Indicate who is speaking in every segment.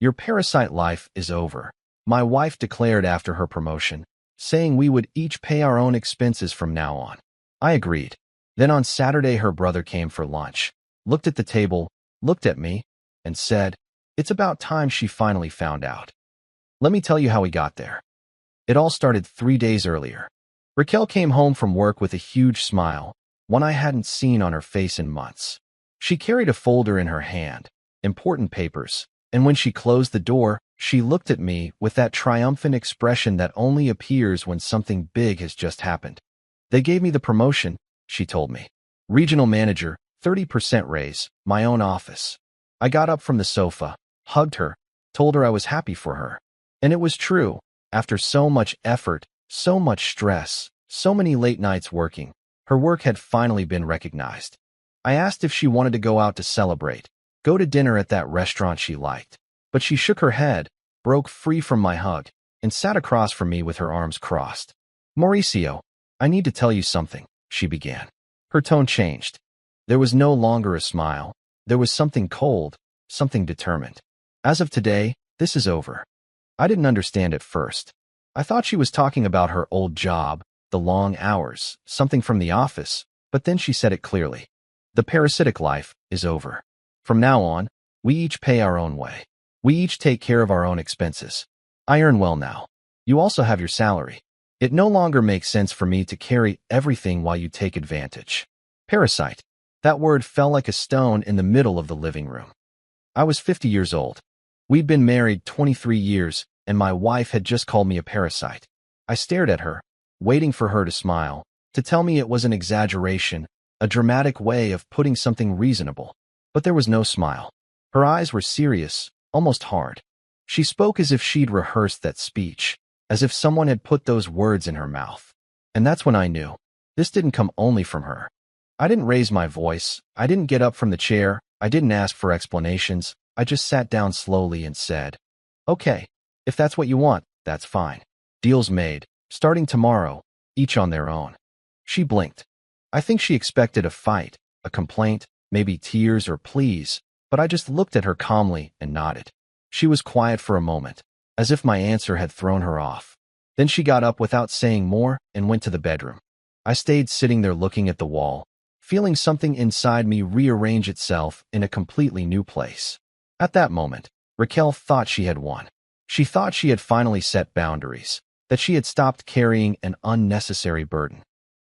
Speaker 1: Your parasite life is over, my wife declared after her promotion, saying we would each pay our own expenses from now on. I agreed. Then on Saturday her brother came for lunch, looked at the table, looked at me, and said, "It's about time she finally found out." Let me tell you how we got there. It all started 3 days earlier. Raquel came home from work with a huge smile, one I hadn't seen on her face in months. She carried a folder in her hand, important papers, and when she closed the door, she looked at me with that triumphant expression that only appears when something big has just happened. They gave me the promotion, she told me. Regional manager, 30% raise, my own office. I got up from the sofa, hugged her, told her I was happy for her. And it was true. After so much effort, so much stress, so many late nights working, her work had finally been recognized. I asked if she wanted to go out to celebrate, go to dinner at that restaurant she liked. But she shook her head, broke free from my hug, and sat across from me with her arms crossed. "Mauricio, I need to tell you something," she began. Her tone changed. There was no longer a smile. There was something cold, something determined. "As of today, this is over." I didn't understand at first. I thought she was talking about her old job, the long hours, something from the office, but then she said it clearly. The parasitic life is over. From now on, we each pay our own way. We each take care of our own expenses. I earn well now. You also have your salary. It no longer makes sense for me to carry everything while you take advantage. Parasite. That word fell like a stone in the middle of the living room. I was 50 years old. We'd been married 23 years, and my wife had just called me a parasite. I stared at her, waiting for her to smile, to tell me it was an exaggeration, a dramatic way of putting something reasonable. But there was no smile. Her eyes were serious, almost hard. She spoke as if she'd rehearsed that speech, as if someone had put those words in her mouth. And that's when I knew. This didn't come only from her. I didn't raise my voice. I didn't get up from the chair. I didn't ask for explanations. I just sat down slowly and said, "Okay, if that's what you want, that's fine. Deal's made, starting tomorrow, each on their own." She blinked. I think she expected a fight, a complaint, maybe tears or pleas, but I just looked at her calmly and nodded. She was quiet for a moment, as if my answer had thrown her off. Then she got up without saying more and went to the bedroom. I stayed sitting there looking at the wall, feeling something inside me rearrange itself in a completely new place. At that moment, Raquel thought she had won. She thought she had finally set boundaries, that she had stopped carrying an unnecessary burden.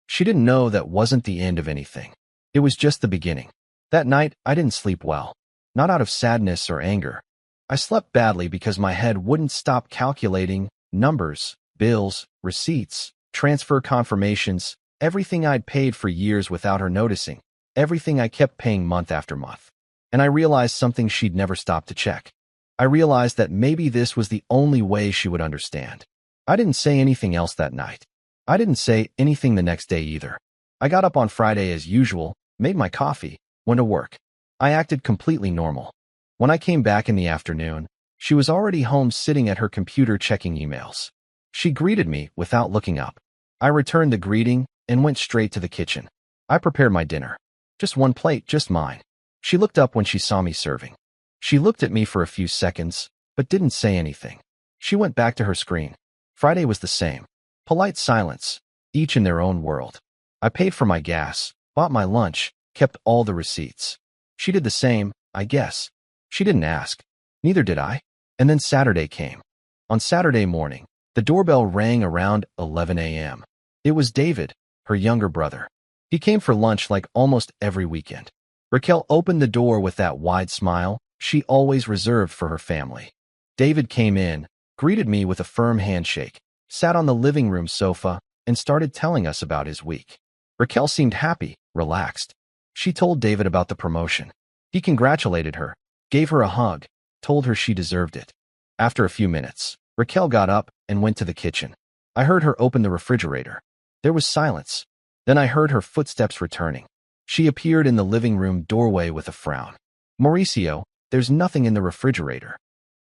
Speaker 1: She didn't know that wasn't the end of anything. It was just the beginning. That night, I didn't sleep well. Not out of sadness or anger. I slept badly because my head wouldn't stop calculating numbers, bills, receipts, transfer confirmations, everything I'd paid for years without her noticing, everything I kept paying month after month. And I realized something she'd never stopped to check. I realized that maybe this was the only way she would understand. I didn't say anything else that night. I didn't say anything the next day either. I got up on Friday as usual, made my coffee, went to work. I acted completely normal. When I came back in the afternoon, she was already home sitting at her computer checking emails. She greeted me without looking up. I returned the greeting and went straight to the kitchen. I prepared my dinner. Just one plate, just mine. She looked up when she saw me serving. She looked at me for a few seconds, but didn't say anything. She went back to her screen. Friday was the same. Polite silence, each in their own world. I paid for my gas, bought my lunch, kept all the receipts. She did the same, I guess. She didn't ask. Neither did I. And then Saturday came. On Saturday morning, the doorbell rang around 11 a.m. It was David, her younger brother. He came for lunch like almost every weekend. Raquel opened the door with that wide smile she always reserved for her family. David came in, greeted me with a firm handshake, sat on the living room sofa, and started telling us about his week. Raquel seemed happy, relaxed. She told David about the promotion. He congratulated her, gave her a hug, told her she deserved it. After a few minutes, Raquel got up and went to the kitchen. I heard her open the refrigerator. There was silence. Then I heard her footsteps returning. She appeared in the living room doorway with a frown. "Mauricio, there's nothing in the refrigerator."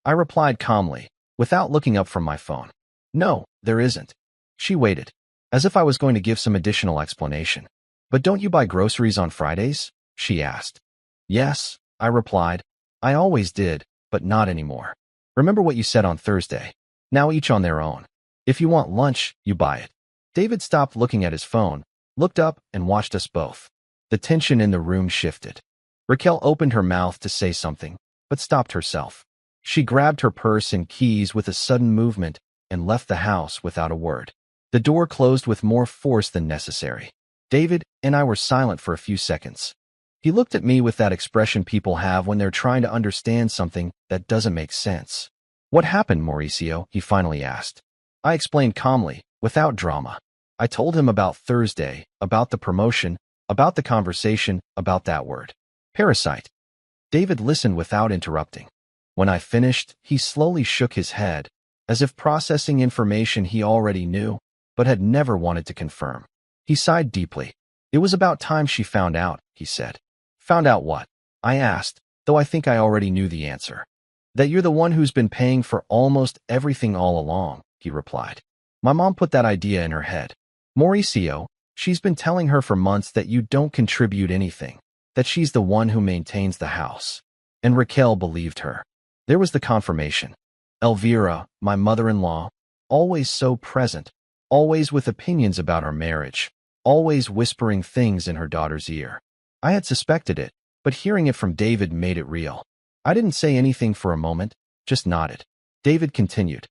Speaker 1: I replied calmly, without looking up from my phone. "No, there isn't." She waited, as if I was going to give some additional explanation. "But don't you buy groceries on Fridays?" she asked. "Yes," I replied. "I always did, but not anymore. Remember what you said on Thursday. Now each on their own. If you want lunch, you buy it. David stopped looking at his phone, looked up, and watched us both. The tension in the room shifted. Raquel opened her mouth to say something, but stopped herself. She grabbed her purse and keys with a sudden movement and left the house without a word. The door closed with more force than necessary. David and I were silent for a few seconds. He looked at me with that expression people have when they're trying to understand something that doesn't make sense. "What happened, Mauricio?" he finally asked. I explained calmly, without drama. I told him about Thursday, about the promotion, about the conversation, about that word. Parasite. David listened without interrupting. When I finished, he slowly shook his head, as if processing information he already knew, but had never wanted to confirm. He sighed deeply. "It was about time she found out," he said. "Found out what?" I asked, though I think I already knew the answer. "That you're the one who's been paying for almost everything all along," he replied. "My mom put that idea in her head. Mauricio, she's been telling her for months that you don't contribute anything, that she's the one who maintains the house." And Raquel believed her. There was the confirmation. Elvira, my mother-in-law, always so present, always with opinions about our marriage, always whispering things in her daughter's ear. I had suspected it, but hearing it from David made it real. I didn't say anything for a moment, just nodded. David continued.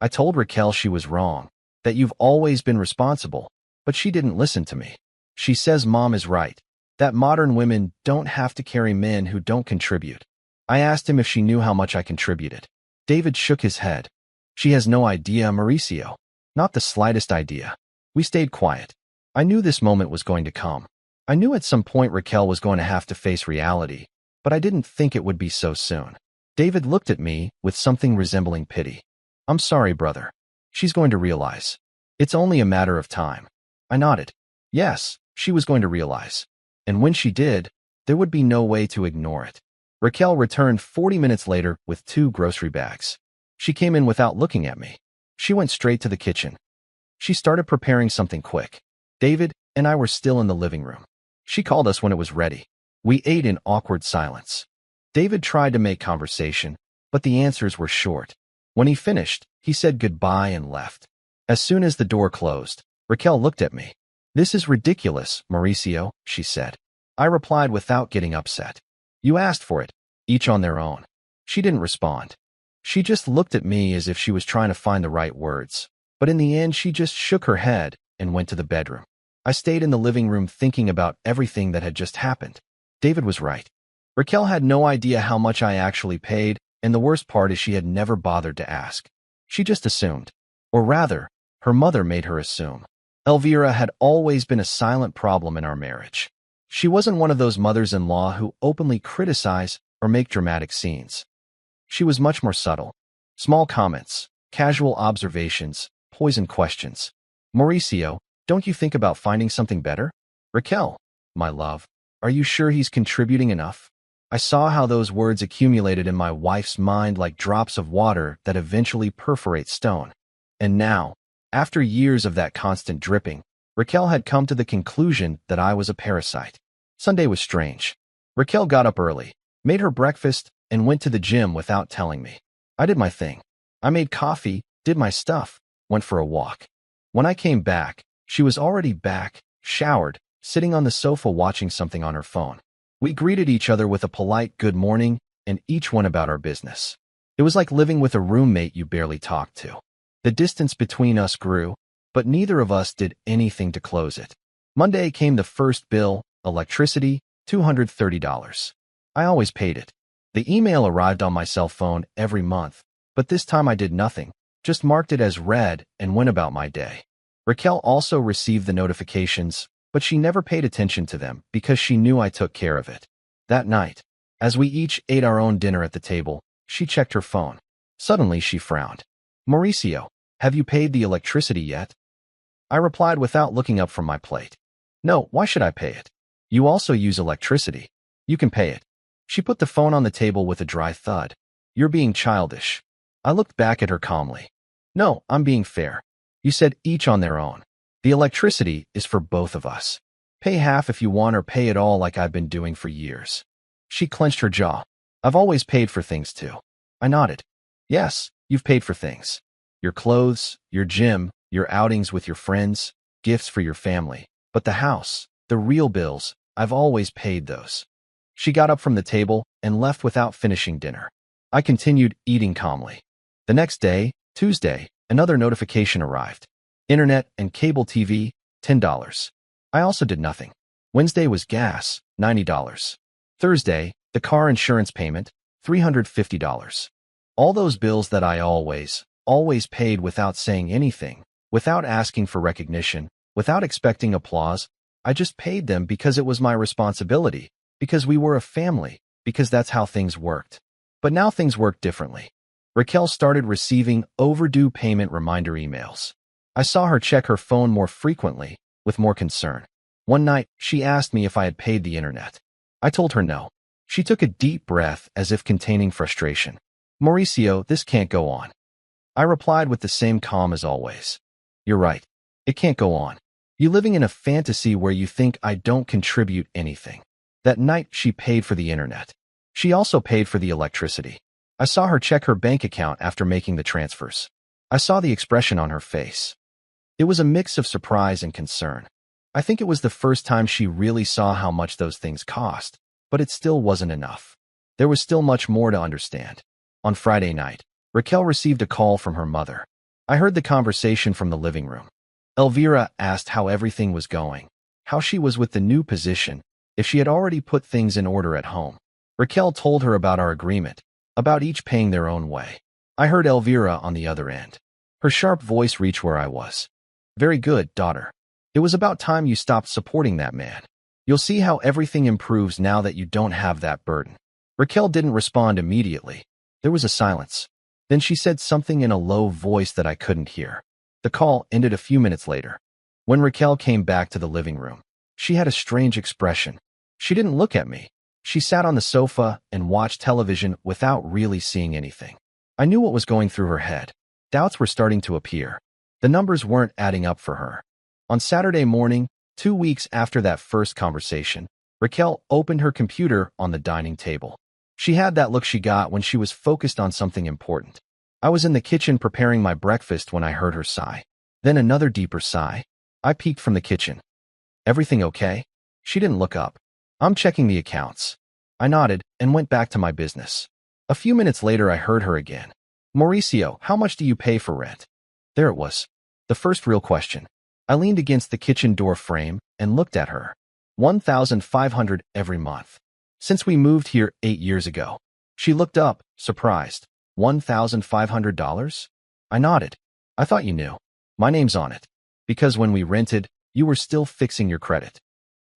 Speaker 1: "I told Raquel she was wrong, that you've always been responsible, but she didn't listen to me. She says Mom is right, that modern women don't have to carry men who don't contribute." I asked him if she knew how much I contributed. David shook his head. "She has no idea, Mauricio. Not the slightest idea." We stayed quiet. I knew this moment was going to come. I knew at some point Raquel was going to have to face reality, but I didn't think it would be so soon. David looked at me with something resembling pity. "I'm sorry, brother. She's going to realize. It's only a matter of time." I nodded. Yes, she was going to realize. And when she did, there would be no way to ignore it. Raquel returned 40 minutes later with 2 grocery bags. She came in without looking at me. She went straight to the kitchen. She started preparing something quick. David and I were still in the living room. She called us when it was ready. We ate in awkward silence. David tried to make conversation, but the answers were short. When he finished, he said goodbye and left. As soon as the door closed, Raquel looked at me. "This is ridiculous, Mauricio," she said. I replied without getting upset. "You asked for it, each on their own." She didn't respond. She just looked at me as if she was trying to find the right words. But in the end, she just shook her head and went to the bedroom. I stayed in the living room thinking about everything that had just happened. David was right. Raquel had no idea how much I actually paid, and the worst part is she had never bothered to ask. She just assumed. Or rather, her mother made her assume. Elvira had always been a silent problem in our marriage. She wasn't one of those mothers-in-law who openly criticize or make dramatic scenes. She was much more subtle. Small comments, casual observations, poisoned questions. "Mauricio, don't you think about finding something better?" "Raquel, my love, are you sure he's contributing enough?" I saw how those words accumulated in my wife's mind like drops of water that eventually perforate stone. And now, after years of that constant dripping, Raquel had come to the conclusion that I was a parasite. Sunday was strange. Raquel got up early, made her breakfast, and went to the gym without telling me. I did my thing. I made coffee, did my stuff, went for a walk. When I came back, she was already back, showered, sitting on the sofa watching something on her phone. We greeted each other with a polite good morning, and each went about our business. It was like living with a roommate you barely talked to. The distance between us grew, but neither of us did anything to close it. Monday came the first bill, electricity, $230. I always paid it. The email arrived on my cell phone every month, but this time I did nothing, just marked it as read and went about my day. Raquel also received the notifications, but she never paid attention to them because she knew I took care of it. That night, as we each ate our own dinner at the table, she checked her phone. Suddenly she frowned. "Mauricio, have you paid the electricity yet?" I replied without looking up from my plate. "No, why should I pay it? You also use electricity. You can pay it." She put the phone on the table with a dry thud. "You're being childish." I looked back at her calmly. "No, I'm being fair. You said each on their own. The electricity is for both of us. Pay half if you want or pay it all like I've been doing for years." She clenched her jaw. "I've always paid for things too." I nodded. Yes, you've paid for things. Your clothes, your gym, your outings with your friends, gifts for your family. But the house, the real bills, I've always paid those. She got up from the table and left without finishing dinner. I continued eating calmly. The next day, Tuesday, another notification arrived. Internet and cable TV, $10. I also did nothing. Wednesday was gas, $90. Thursday, the car insurance payment, $350. All those bills that I always paid without saying anything, without asking for recognition, without expecting applause. I just paid them because it was my responsibility, because we were a family, because that's how things worked. But now things work differently. Raquel started receiving overdue payment reminder emails. I saw her check her phone more frequently, with more concern. One night, she asked me if I had paid the internet. I told her no. She took a deep breath as if containing frustration. Mauricio, this can't go on. I replied with the same calm as always. You're right. It can't go on. You're living in a fantasy where you think I don't contribute anything. That night, she paid for the internet. She also paid for the electricity. I saw her check her bank account after making the transfers. I saw the expression on her face. It was a mix of surprise and concern. I think it was the first time she really saw how much those things cost, but it still wasn't enough. There was still much more to understand. On Friday night, Raquel received a call from her mother. I heard the conversation from the living room. Elvira asked how everything was going, how she was with the new position, if she had already put things in order at home. Raquel told her about our agreement, about each paying their own way. I heard Elvira on the other end. Her sharp voice reached where I was. Very good, daughter. It was about time you stopped supporting that man. You'll see how everything improves now that you don't have that burden. Raquel didn't respond immediately. There was a silence. Then she said something in a low voice that I couldn't hear. The call ended a few minutes later. When Raquel came back to the living room, she had a strange expression. She didn't look at me. She sat on the sofa and watched television without really seeing anything. I knew what was going through her head. Doubts were starting to appear. The numbers weren't adding up for her. On Saturday morning, 2 weeks after that first conversation, Raquel opened her computer on the dining table. She had that look she got when she was focused on something important. I was in the kitchen preparing my breakfast when I heard her sigh. Then another deeper sigh. I peeked from the kitchen. Everything okay? She didn't look up. I'm checking the accounts. I nodded and went back to my business. A few minutes later, I heard her again. Mauricio, how much do you pay for rent? There it was. The first real question. I leaned against the kitchen door frame and looked at her. $1,500 every month. Since we moved here 8 years ago. She looked up, surprised. $1,500? I nodded. I thought you knew. My name's on it. Because when we rented, you were still fixing your credit.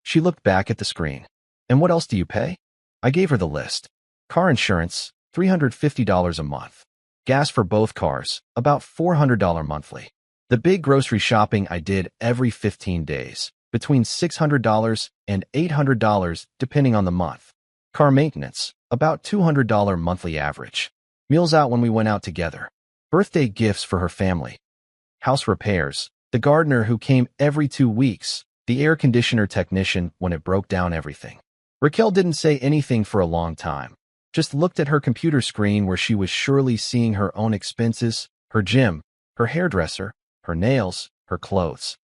Speaker 1: She looked back at the screen. And what else do you pay? I gave her the list. Car insurance, $350 a month. Gas for both cars, about $400 monthly. The big grocery shopping I did every 15 days, between $600 and $800 depending on the month. Car maintenance, about $200 monthly average. Meals out when we went out together. Birthday gifts for her family. House repairs. The gardener who came every 2 weeks. The air conditioner technician when it broke down everything. Raquel didn't say anything for a long time. Just looked at her computer screen where she was surely seeing her own expenses, her gym, her hairdresser, her nails, her clothes,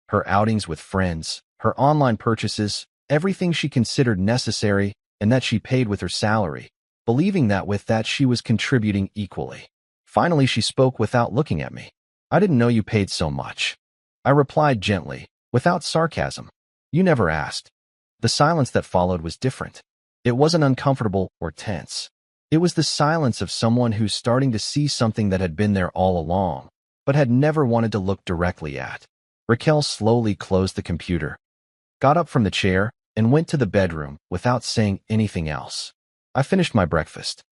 Speaker 1: her outings with friends, her online purchases, everything she considered necessary and that she paid with her salary, believing that with that she was contributing equally. Finally, she spoke without looking at me. I didn't know you paid so much. I replied gently, without sarcasm. You never asked. The silence that followed was different. It wasn't uncomfortable or tense. It was the silence of someone who's starting to see something that had been there all along, but had never wanted to look directly at. Raquel slowly closed the computer, got up from the chair, and went to the bedroom without saying anything else. I finished my breakfast,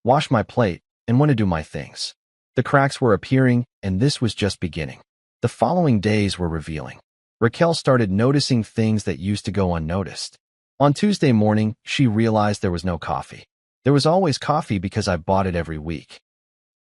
Speaker 1: washed my plate, and went to do my things. The cracks were appearing, and this was just beginning. The following days were revealing. Raquel started noticing things that used to go unnoticed. On Tuesday morning, she realized there was no coffee. There was always coffee because I bought it every week.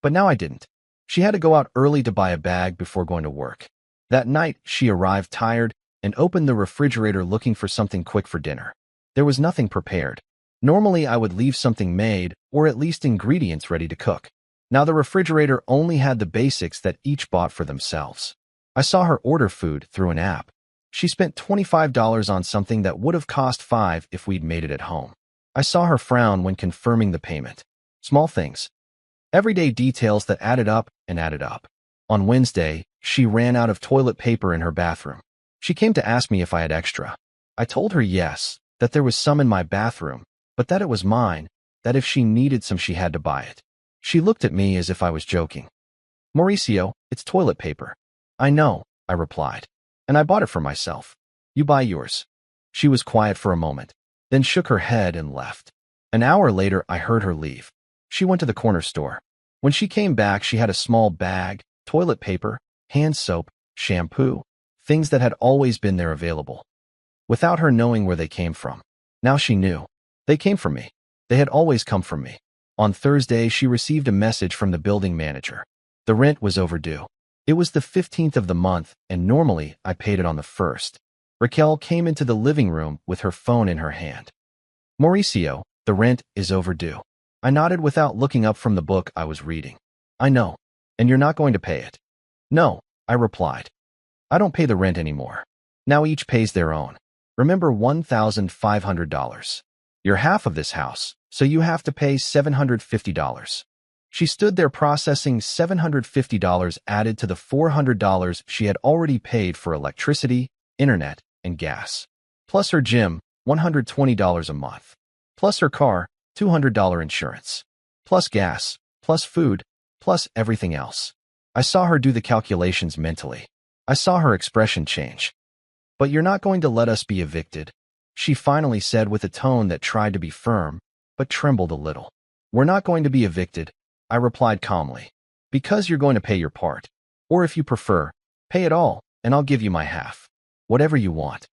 Speaker 1: But now I didn't. She had to go out early to buy a bag before going to work. That night, she arrived tired and opened the refrigerator looking for something quick for dinner. There was nothing prepared. Normally, I would leave something made, or at least ingredients ready to cook. Now the refrigerator only had the basics that each bought for themselves. I saw her order food through an app. She spent $25 on something that would have cost $5 if we'd made it at home. I saw her frown when confirming the payment. Small things. Everyday details that added up and added up. On Wednesday, she ran out of toilet paper in her bathroom. She came to ask me if I had extra. I told her yes, that there was some in my bathroom, but that it was mine, that if she needed some she had to buy it. She looked at me as if I was joking. Mauricio, it's toilet paper. I know, I replied. And I bought it for myself. You buy yours. She was quiet for a moment, then shook her head and left. An hour later, I heard her leave. She went to the corner store. When she came back, she had a small bag, toilet paper, hand soap, shampoo, things that had always been there available, without her knowing where they came from. Now she knew. They came from me. They had always come from me. On Thursday, she received a message from the building manager. The rent was overdue. It was the 15th of the month, and normally I paid it on the 1st. Raquel came into the living room with her phone in her hand. Mauricio, the rent is overdue. I nodded without looking up from the book I was reading. I know. And you're not going to pay it? No, I replied. I don't pay the rent anymore. Now each pays their own. Remember $1,500. You're half of this house, so you have to pay $750. She stood there processing $750 added to the $400 she had already paid for electricity, internet, and gas. Plus her gym, $120 a month. Plus her car, $200 insurance. Plus gas, plus food, plus everything else. I saw her do the calculations mentally. I saw her expression change. But you're not going to let us be evicted, she finally said with a tone that tried to be firm, but trembled a little. We're not going to be evicted, I replied calmly. Because you're going to pay your part. Or if you prefer, pay it all, and I'll give you my half. Whatever you want.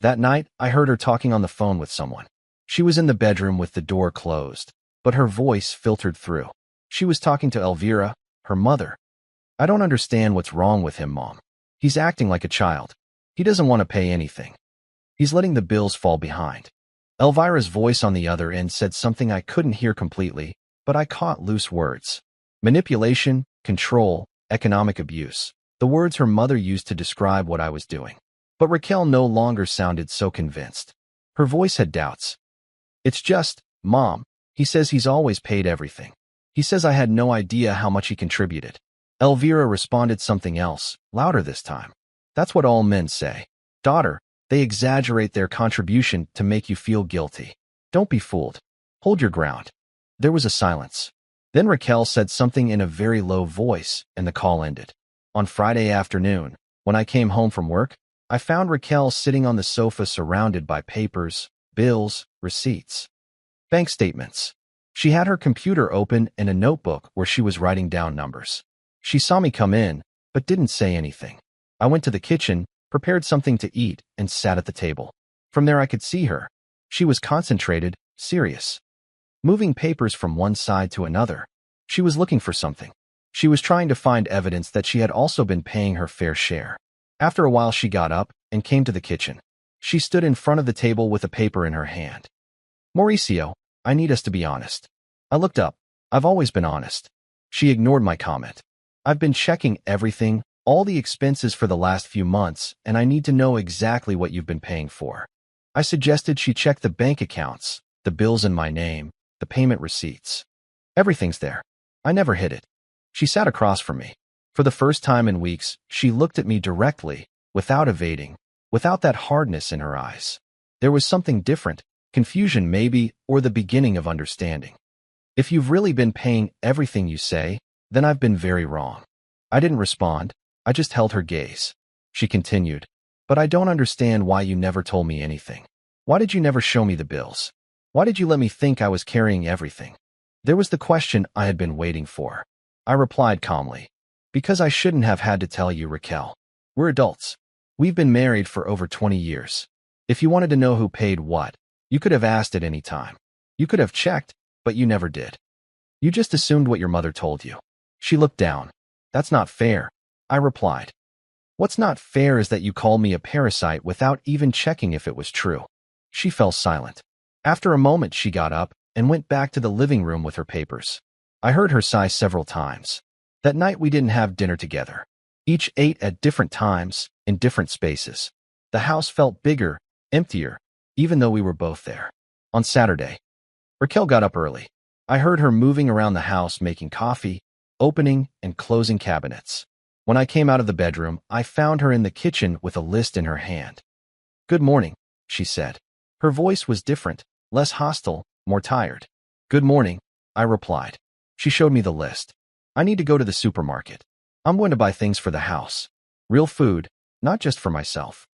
Speaker 1: That night, I heard her talking on the phone with someone. She was in the bedroom with the door closed, but her voice filtered through. She was talking to Elvira, her mother. I don't understand what's wrong with him, Mom. He's acting like a child. He doesn't want to pay anything. He's letting the bills fall behind. Elvira's voice on the other end said something I couldn't hear completely, but I caught loose words. Manipulation, control, economic abuse. The words her mother used to describe what I was doing. But Raquel no longer sounded so convinced. Her voice had doubts. It's just, Mom, he says he's always paid everything. He says I had no idea how much he contributed. Elvira responded something else, louder this time. That's what all men say. Daughter, they exaggerate their contribution to make you feel guilty. Don't be fooled. Hold your ground. There was a silence. Then Raquel said something in a very low voice, and the call ended. On Friday afternoon, when I came home from work, I found Raquel sitting on the sofa surrounded by papers, bills, receipts, bank statements. She had her computer open and a notebook where she was writing down numbers. She saw me come in, but didn't say anything. I went to the kitchen, prepared something to eat, and sat at the table. From there I could see her. She was concentrated, serious. Moving papers from one side to another. She was looking for something. She was trying to find evidence that she had also been paying her fair share. After a while she got up and came to the kitchen. She stood in front of the table with a paper in her hand. Mauricio, I need us to be honest. I looked up. I've always been honest. She ignored my comment. I've been checking everything, all the expenses for the last few months, and I need to know exactly what you've been paying for. I suggested she check the bank accounts, the bills in my name, the payment receipts. Everything's there. I never hid it. She sat across from me. For the first time in weeks, she looked at me directly, without evading, without that hardness in her eyes. There was something different, confusion maybe, or the beginning of understanding. If you've really been paying everything you say, then I've been very wrong. I didn't respond. I just held her gaze. She continued, but I don't understand why you never told me anything. Why did you never show me the bills? Why did you let me think I was carrying everything? There was the question I had been waiting for. I replied calmly. Because I shouldn't have had to tell you, Raquel. We're adults. We've been married for over 20 years. If you wanted to know who paid what, you could have asked at any time. You could have checked, but you never did. You just assumed what your mother told you. She looked down. That's not fair, I replied. What's not fair is that you called me a parasite without even checking if it was true. She fell silent. After a moment, she got up and went back to the living room with her papers. I heard her sigh several times. That night we didn't have dinner together. Each ate at different times, in different spaces. The house felt bigger, emptier, even though we were both there. On Saturday, Raquel got up early. I heard her moving around the house making coffee, opening and closing cabinets. When I came out of the bedroom, I found her in the kitchen with a list in her hand. "Good morning," she said. Her voice was different, less hostile, more tired. "Good morning," I replied. She showed me the list. "I need to go to the supermarket. I'm going to buy things for the house. Real food, not just for myself."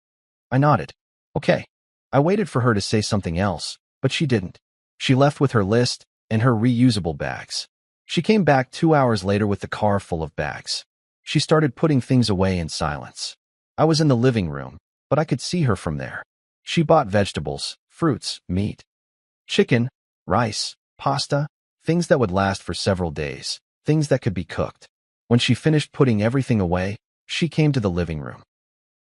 Speaker 1: I nodded. "Okay." I waited for her to say something else, but she didn't. She left with her list and her reusable bags. She came back 2 hours later with the car full of bags. She started putting things away in silence. I was in the living room, but I could see her from there. She bought vegetables, fruits, meat, chicken, rice, pasta, things that would last for several days, things that could be cooked. When she finished putting everything away, she came to the living room.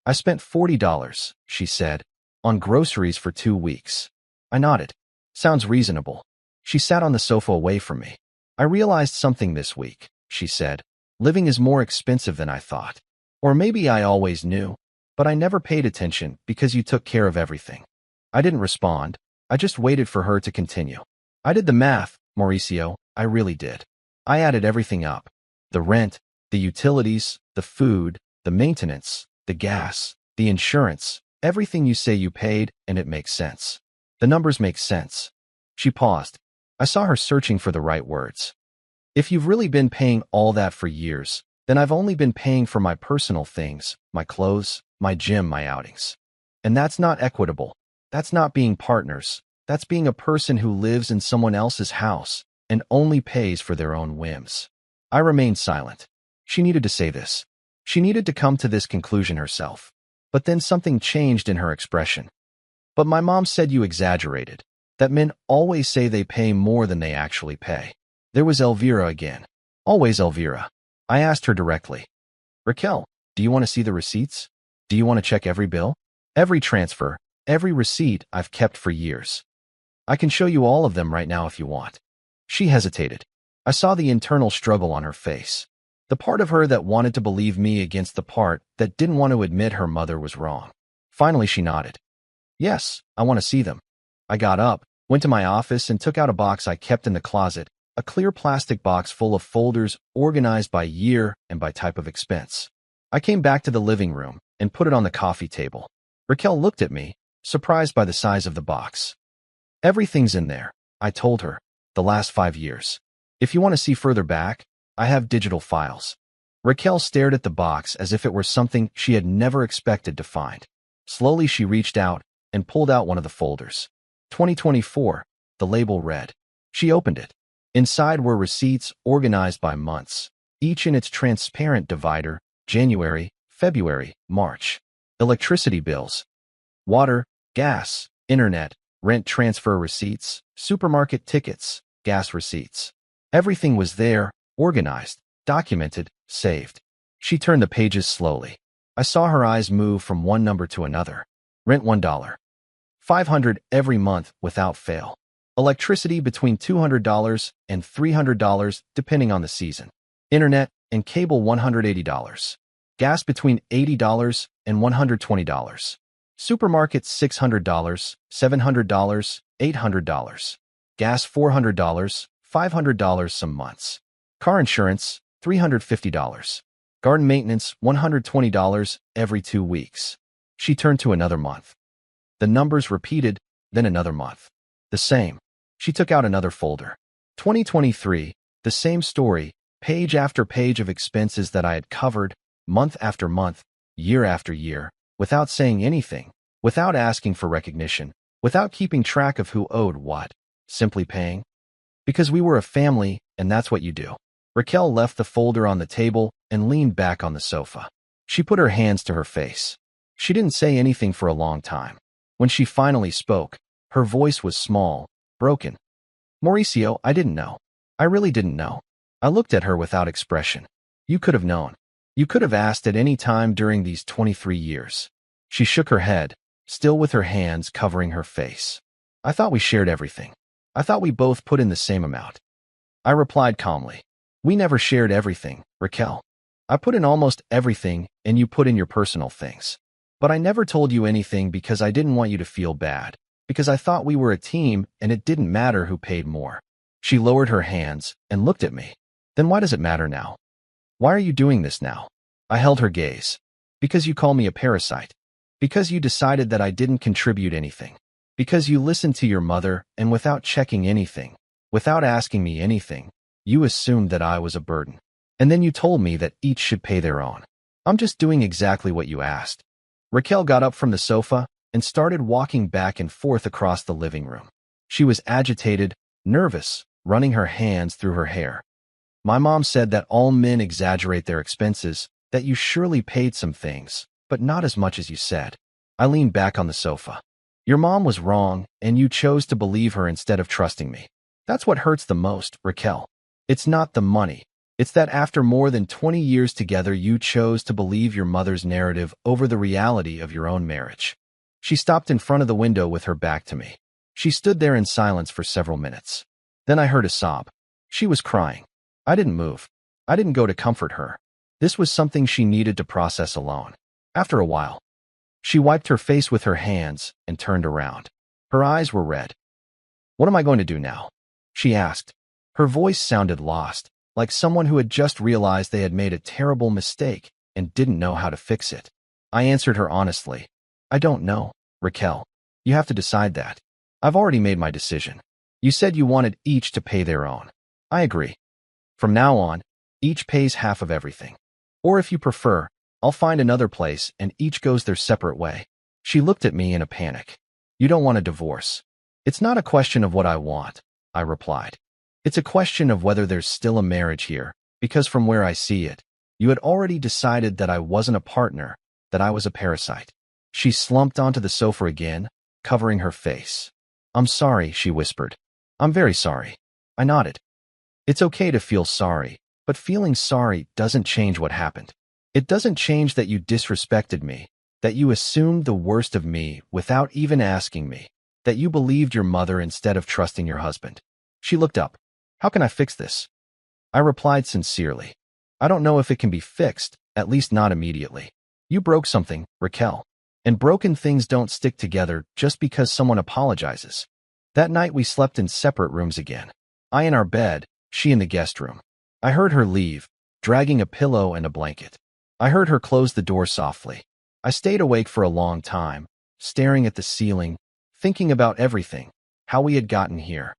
Speaker 1: "I spent $40, she said, on groceries for 2 weeks. I nodded. "Sounds reasonable." She sat on the sofa away from me. "I realized something this week," she said. "Living is more expensive than I thought. Or maybe I always knew, but I never paid attention because you took care of everything." I didn't respond. I just waited for her to continue. "I did the math, Mauricio, I really did. I added everything up. The rent, the utilities, the food, the maintenance, the gas, the insurance, everything you say you paid, and it makes sense. The numbers make sense." She paused. I saw her searching for the right words. "If you've really been paying all that for years, then I've only been paying for my personal things, my clothes, my gym, my outings. And that's not equitable. That's not being partners. That's being a person who lives in someone else's house and only pays for their own whims." I remained silent. She needed to say this. She needed to come to this conclusion herself. But then something changed in her expression. "But my mom said you exaggerated. That men always say they pay more than they actually pay." There was Elvira again. Always Elvira. I asked her directly. "Raquel, do you want to see the receipts? Do you want to check every bill? Every transfer, every receipt I've kept for years. I can show you all of them right now if you want." She hesitated. I saw the internal struggle on her face. The part of her that wanted to believe me against the part that didn't want to admit her mother was wrong. Finally, she nodded. "Yes, I want to see them." I got up, went to my office, and took out a box I kept in the closet, a clear plastic box full of folders organized by year and by type of expense. I came back to the living room and put it on the coffee table. Raquel looked at me, surprised by the size of the box. "Everything's in there," I told her, "the last 5 years. If you want to see further back, I have digital files." Raquel stared at the box as if it were something she had never expected to find. Slowly, she reached out and pulled out one of the folders. 2024, the label read. She opened it. Inside were receipts organized by months, each in its transparent divider: January, February, March. Electricity bills, water, gas, internet, rent transfer receipts, supermarket tickets, gas receipts. Everything was there, organized, documented, saved. She turned the pages slowly. I saw her eyes move from one number to another. Rent $1. $500 every month without fail. Electricity between $200 and $300 depending on the season. Internet and cable $180. Gas between $80 and $120. Supermarket $600, $700, $800. Gas $400, $500 some months. Car insurance $350. Garden maintenance $120 every 2 weeks. She turned to another month. The numbers repeated, then another month. The same. She took out another folder. 2023, the same story, page after page of expenses that I had covered, month after month, year after year, without saying anything, without asking for recognition, without keeping track of who owed what, simply paying. Because we were a family, and that's what you do. Raquel left the folder on the table and leaned back on the sofa. She put her hands to her face. She didn't say anything for a long time. When she finally spoke, her voice was small, broken. "Mauricio, I didn't know. I really didn't know." I looked at her without expression. "You could have known. You could have asked at any time during these 23 years. She shook her head, still with her hands covering her face. I thought we shared everything. I thought we both put in the same amount. I replied calmly. We never shared everything, Raquel. I put in almost everything and you put in your personal things. But I never told you anything because I didn't want you to feel bad, because I thought we were a team and it didn't matter who paid more. She lowered her hands and looked at me. Then why does it matter now? Why are you doing this now? I held her gaze. Because you call me a parasite. Because you decided that I didn't contribute anything. Because you listened to your mother and without checking anything, without asking me anything, you assumed that I was a burden. And then you told me that each should pay their own. I'm just doing exactly what you asked. Raquel got up from the sofa and started walking back and forth across the living room. She was agitated, nervous, running her hands through her hair. My mom said that all men exaggerate their expenses, that you surely paid some things, but not as much as you said. I leaned back on the sofa. Your mom was wrong, and you chose to believe her instead of trusting me. That's what hurts the most, Raquel. It's not the money. It's that after more than 20 years together, you chose to believe your mother's narrative over the reality of your own marriage. She stopped in front of the window with her back to me. She stood there in silence for several minutes. Then I heard a sob. She was crying. I didn't move. I didn't go to comfort her. This was something she needed to process alone. After a while, she wiped her face with her hands and turned around. Her eyes were red. What am I going to do now? She asked. Her voice sounded lost, like someone who had just realized they had made a terrible mistake and didn't know how to fix it. I answered her honestly. I don't know, Raquel. You have to decide that. I've already made my decision. You said you wanted each to pay their own. I agree. From now on, each pays half of everything. Or if you prefer, I'll find another place and each goes their separate way. She looked at me in a panic. You don't want a divorce. It's not a question of what I want, I replied. It's a question of whether there's still a marriage here, because from where I see it, you had already decided that I wasn't a partner, that I was a parasite. She slumped onto the sofa again, covering her face. I'm sorry, she whispered. I'm very sorry. I nodded. It's okay to feel sorry, but feeling sorry doesn't change what happened. It doesn't change that you disrespected me, that you assumed the worst of me without even asking me, that you believed your mother instead of trusting your husband. She looked up. How can I fix this? I replied sincerely. I don't know if it can be fixed, at least not immediately. You broke something, Raquel. And broken things don't stick together just because someone apologizes. That night we slept in separate rooms again. I in our bed, she in the guest room. I heard her leave, dragging a pillow and a blanket. I heard her close the door softly. I stayed awake for a long time, staring at the ceiling, thinking about everything, how we had gotten here.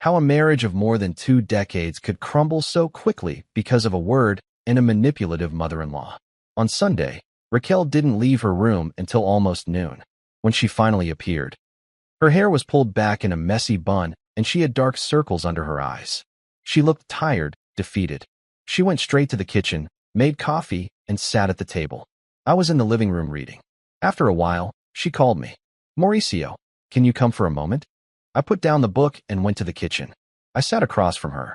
Speaker 1: How a marriage of more than 2 decades could crumble so quickly because of a word and a manipulative mother-in-law. On Sunday, Raquel didn't leave her room until almost noon, when she finally appeared. Her hair was pulled back in a messy bun, and she had dark circles under her eyes. She looked tired, defeated. She went straight to the kitchen, made coffee, and sat at the table. I was in the living room reading. After a while, she called me. Mauricio, can you come for a moment? I put down the book and went to the kitchen. I sat across from her.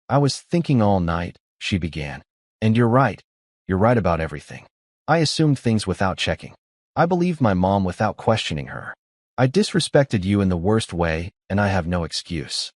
Speaker 1: I was thinking all night, she began. And you're right. You're right about everything. I assumed things without checking. I believed my mom without questioning her. I disrespected you in the worst way, and I have no excuse.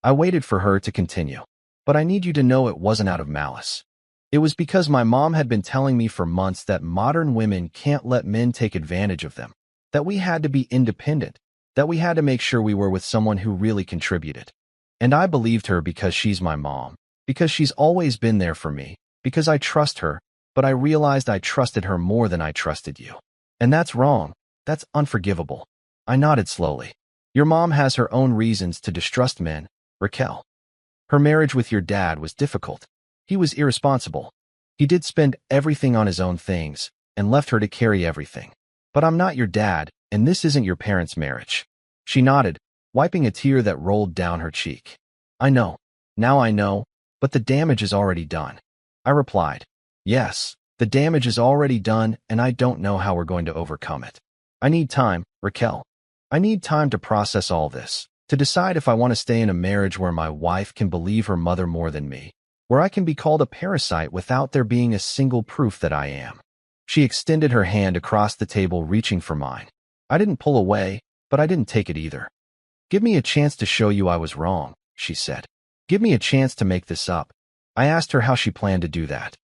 Speaker 1: I waited for her to continue. But I need you to know it wasn't out of malice. It was because my mom had been telling me for months that modern women can't let men take advantage of them, that we had to be independent, that we had to make sure we were with someone who really contributed. And I believed her because she's my mom, because she's always been there for me, because I trust her, but I realized I trusted her more than I trusted you. And that's wrong. That's unforgivable. I nodded slowly. Your mom has her own reasons to distrust men, Raquel. Her marriage with your dad was difficult. He was irresponsible. He did spend everything on his own things and left her to carry everything. But I'm not your dad, and this isn't your parents' marriage. She nodded, wiping a tear that rolled down her cheek. I know. Now I know, but the damage is already done. I replied. Yes, the damage is already done, and I don't know how we're going to overcome it. I need time, Raquel. I need time to process all this, to decide if I want to stay in a marriage where my wife can believe her mother more than me, where I can be called a parasite without there being a single proof that I am. She extended her hand across the table, reaching for mine. I didn't pull away, but I didn't take it either. Give me a chance to show you I was wrong, she said. Give me a chance to make this up. I asked her how she planned to do that.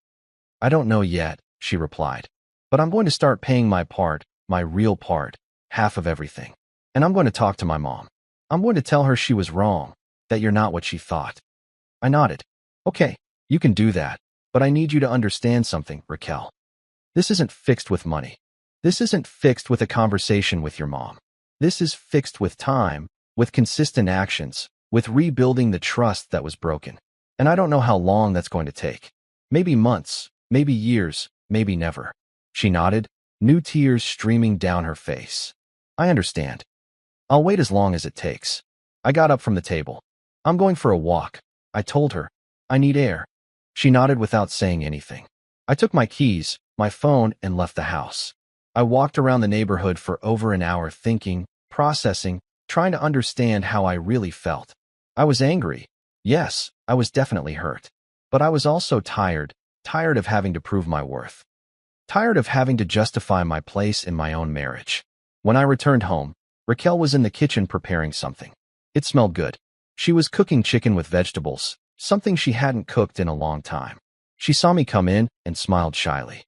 Speaker 1: I don't know yet, she replied. But I'm going to start paying my part, my real part, half of everything. And I'm going to talk to my mom. I'm going to tell her she was wrong, that you're not what she thought. I nodded. Okay, you can do that, but I need you to understand something, Raquel. This isn't fixed with money. This isn't fixed with a conversation with your mom. This is fixed with time, with consistent actions, with rebuilding the trust that was broken. And I don't know how long that's going to take. Maybe months, maybe years, maybe never. She nodded, new tears streaming down her face. I understand. I'll wait as long as it takes. I got up from the table. I'm going for a walk. I told her. I need air. She nodded without saying anything. I took my keys, my phone, and left the house. I walked around the neighborhood for over an hour thinking, processing, trying to understand how I really felt. I was angry. Yes, I was definitely hurt. But I was also tired of having to prove my worth. Tired of having to justify my place in my own marriage. When I returned home, Raquel was in the kitchen preparing something. It smelled good. She was cooking chicken with vegetables, something she hadn't cooked in a long time. She saw me come in and smiled shyly.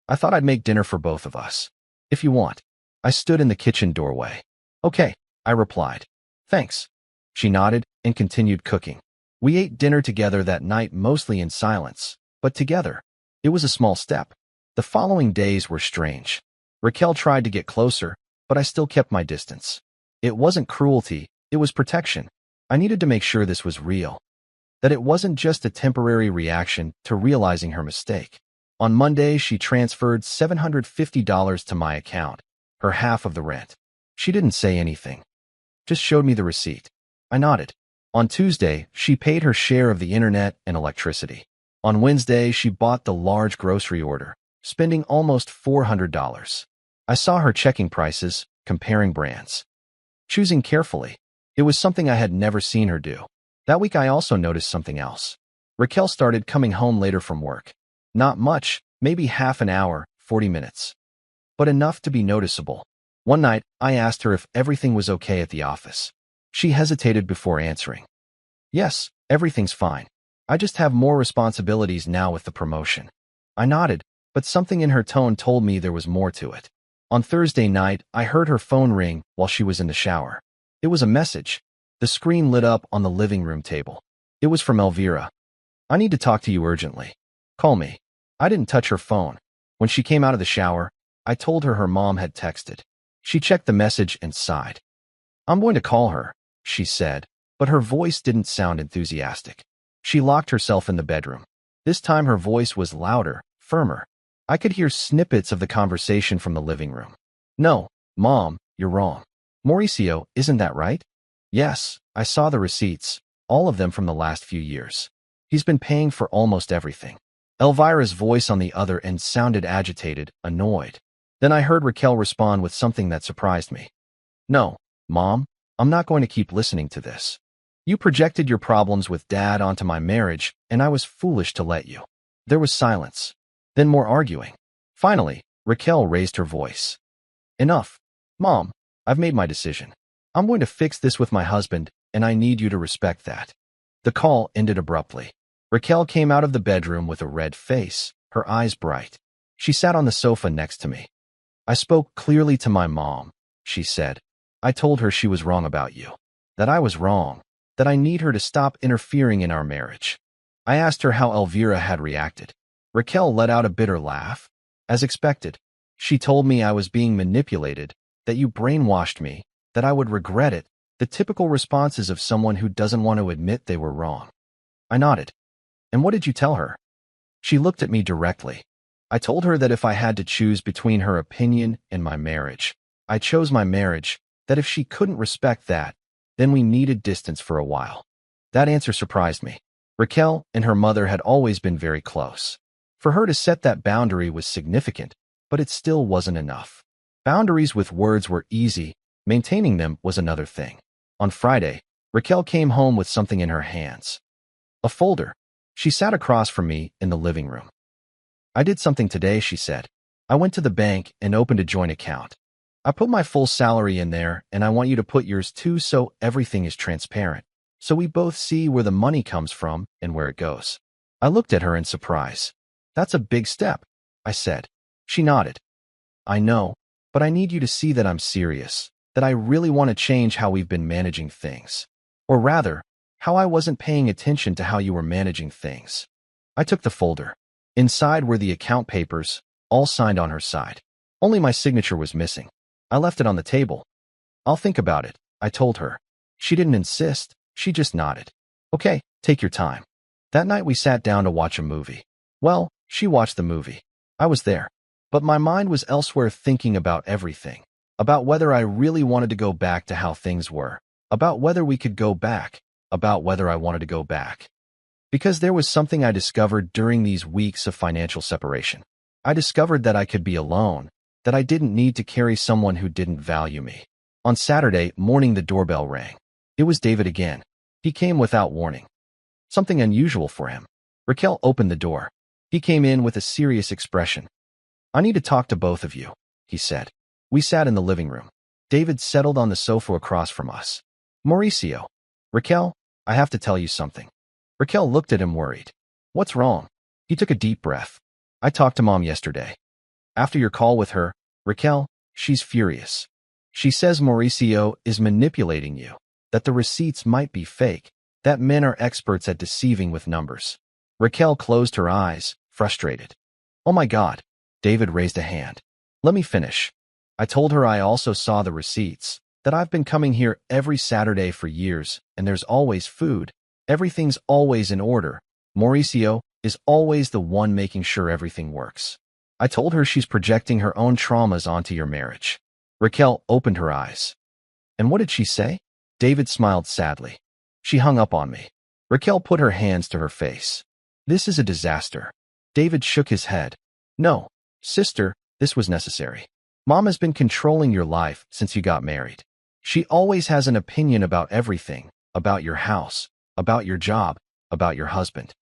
Speaker 1: I thought I'd make dinner for both of us. If you want. I stood in the kitchen doorway. Okay, I replied. Thanks. She nodded and continued cooking. We ate dinner together that night, mostly in silence, but together. It was a small step. The following days were strange. Raquel tried to get closer, but I still kept my distance. It wasn't cruelty, it was protection. I needed to make sure this was real. That it wasn't just a temporary reaction to realizing her mistake. On Monday, she transferred $750 to my account, her half of the rent. She didn't say anything. Just showed me the receipt. I nodded. On Tuesday, she paid her share of the internet and electricity. On Wednesday, she bought the large grocery order, spending almost $400. I saw her checking prices, comparing brands. Choosing carefully. It was something I had never seen her do. That week I also noticed something else. Raquel started coming home later from work. Not much, maybe half an hour, 40 minutes. But enough to be noticeable. One night, I asked her if everything was okay at the office. She hesitated before answering. Yes, everything's fine. I just have more responsibilities now with the promotion. I nodded, but something in her tone told me there was more to it. On Thursday night, I heard her phone ring while she was in the shower. It was a message. The screen lit up on the living room table. It was from Elvira. I need to talk to you urgently. Call me. I didn't touch her phone. When she came out of the shower, I told her mom had texted. She checked the message and sighed. I'm going to call her, she said, but her voice didn't sound enthusiastic. She locked herself in the bedroom. This time her voice was louder, firmer. I could hear snippets of the conversation from the living room. No, Mom, you're wrong. Mauricio, isn't that right? Yes, I saw the receipts, all of them from the last few years. He's been paying for almost everything. Elvira's voice on the other end sounded agitated, annoyed. Then I heard Raquel respond with something that surprised me. No, Mom, I'm not going to keep listening to this. You projected your problems with Dad onto my marriage, and I was foolish to let you. There was silence. Then more arguing. Finally, Raquel raised her voice. Enough. Mom, I've made my decision. I'm going to fix this with my husband, and I need you to respect that. The call ended abruptly. Raquel came out of the bedroom with a red face, her eyes bright. She sat on the sofa next to me. I spoke clearly to my mom, she said. I told her she was wrong about you. That I was wrong. That I need her to stop interfering in our marriage. I asked her how Elvira had reacted. Raquel let out a bitter laugh. As expected, she told me I was being manipulated, that you brainwashed me, that I would regret it, the typical responses of someone who doesn't want to admit they were wrong. I nodded. And what did you tell her? She looked at me directly. I told her that if I had to choose between her opinion and my marriage, I chose my marriage, that if she couldn't respect that, then we needed distance for a while. That answer surprised me. Raquel and her mother had always been very close. For her to set that boundary was significant, but it still wasn't enough. Boundaries with words were easy, maintaining them was another thing. On Friday, Raquel came home with something in her hands. A folder. She sat across from me in the living room. I did something today, she said. I went to the bank and opened a joint account. I put my full salary in there, and I want you to put yours too so everything is transparent. So we both see where the money comes from and where it goes. I looked at her in surprise. That's a big step, I said. She nodded. I know, but I need you to see that I'm serious, that I really want to change how we've been managing things. Or rather, how I wasn't paying attention to how you were managing things. I took the folder. Inside were the account papers, all signed on her side. Only my signature was missing. I left it on the table. I'll think about it, I told her. She didn't insist, she just nodded. Okay, take your time. That night we sat down to watch a movie. Well, she watched the movie. I was there. But my mind was elsewhere thinking about everything. About whether I really wanted to go back to how things were. About whether we could go back. About whether I wanted to go back. Because there was something I discovered during these weeks of financial separation. I discovered that I could be alone, that I didn't need to carry someone who didn't value me. On Saturday morning the doorbell rang. It was David again. He came without warning. Something unusual for him. Raquel opened the door. He came in with a serious expression. I need to talk to both of you, he said. We sat in the living room. David settled on the sofa across from us. Mauricio. Raquel, I have to tell you something. Raquel looked at him worried. What's wrong? He took a deep breath. I talked to Mom yesterday. After your call with her, Raquel, she's furious. She says Mauricio is manipulating you, that the receipts might be fake, that men are experts at deceiving with numbers. Raquel closed her eyes, frustrated. Oh my God. David raised a hand. Let me finish. I told her I also saw the receipts, that I've been coming here every Saturday for years, and there's always food. Everything's always in order. Mauricio is always the one making sure everything works. I told her she's projecting her own traumas onto your marriage. Raquel opened her eyes. And what did she say? David smiled sadly. She hung up on me. Raquel put her hands to her face. This is a disaster. David shook his head. No, sister, this was necessary. Mom has been controlling your life since you got married. She always has an opinion about everything, about your house, about your job, about your husband.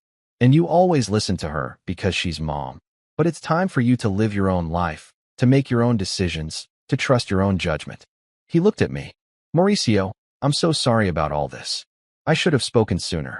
Speaker 1: And you always listen to her because she's Mom. But it's time for you to live your own life, to make your own decisions, to trust your own judgment. He looked at me. Mauricio, I'm so sorry about all this. I should have spoken sooner.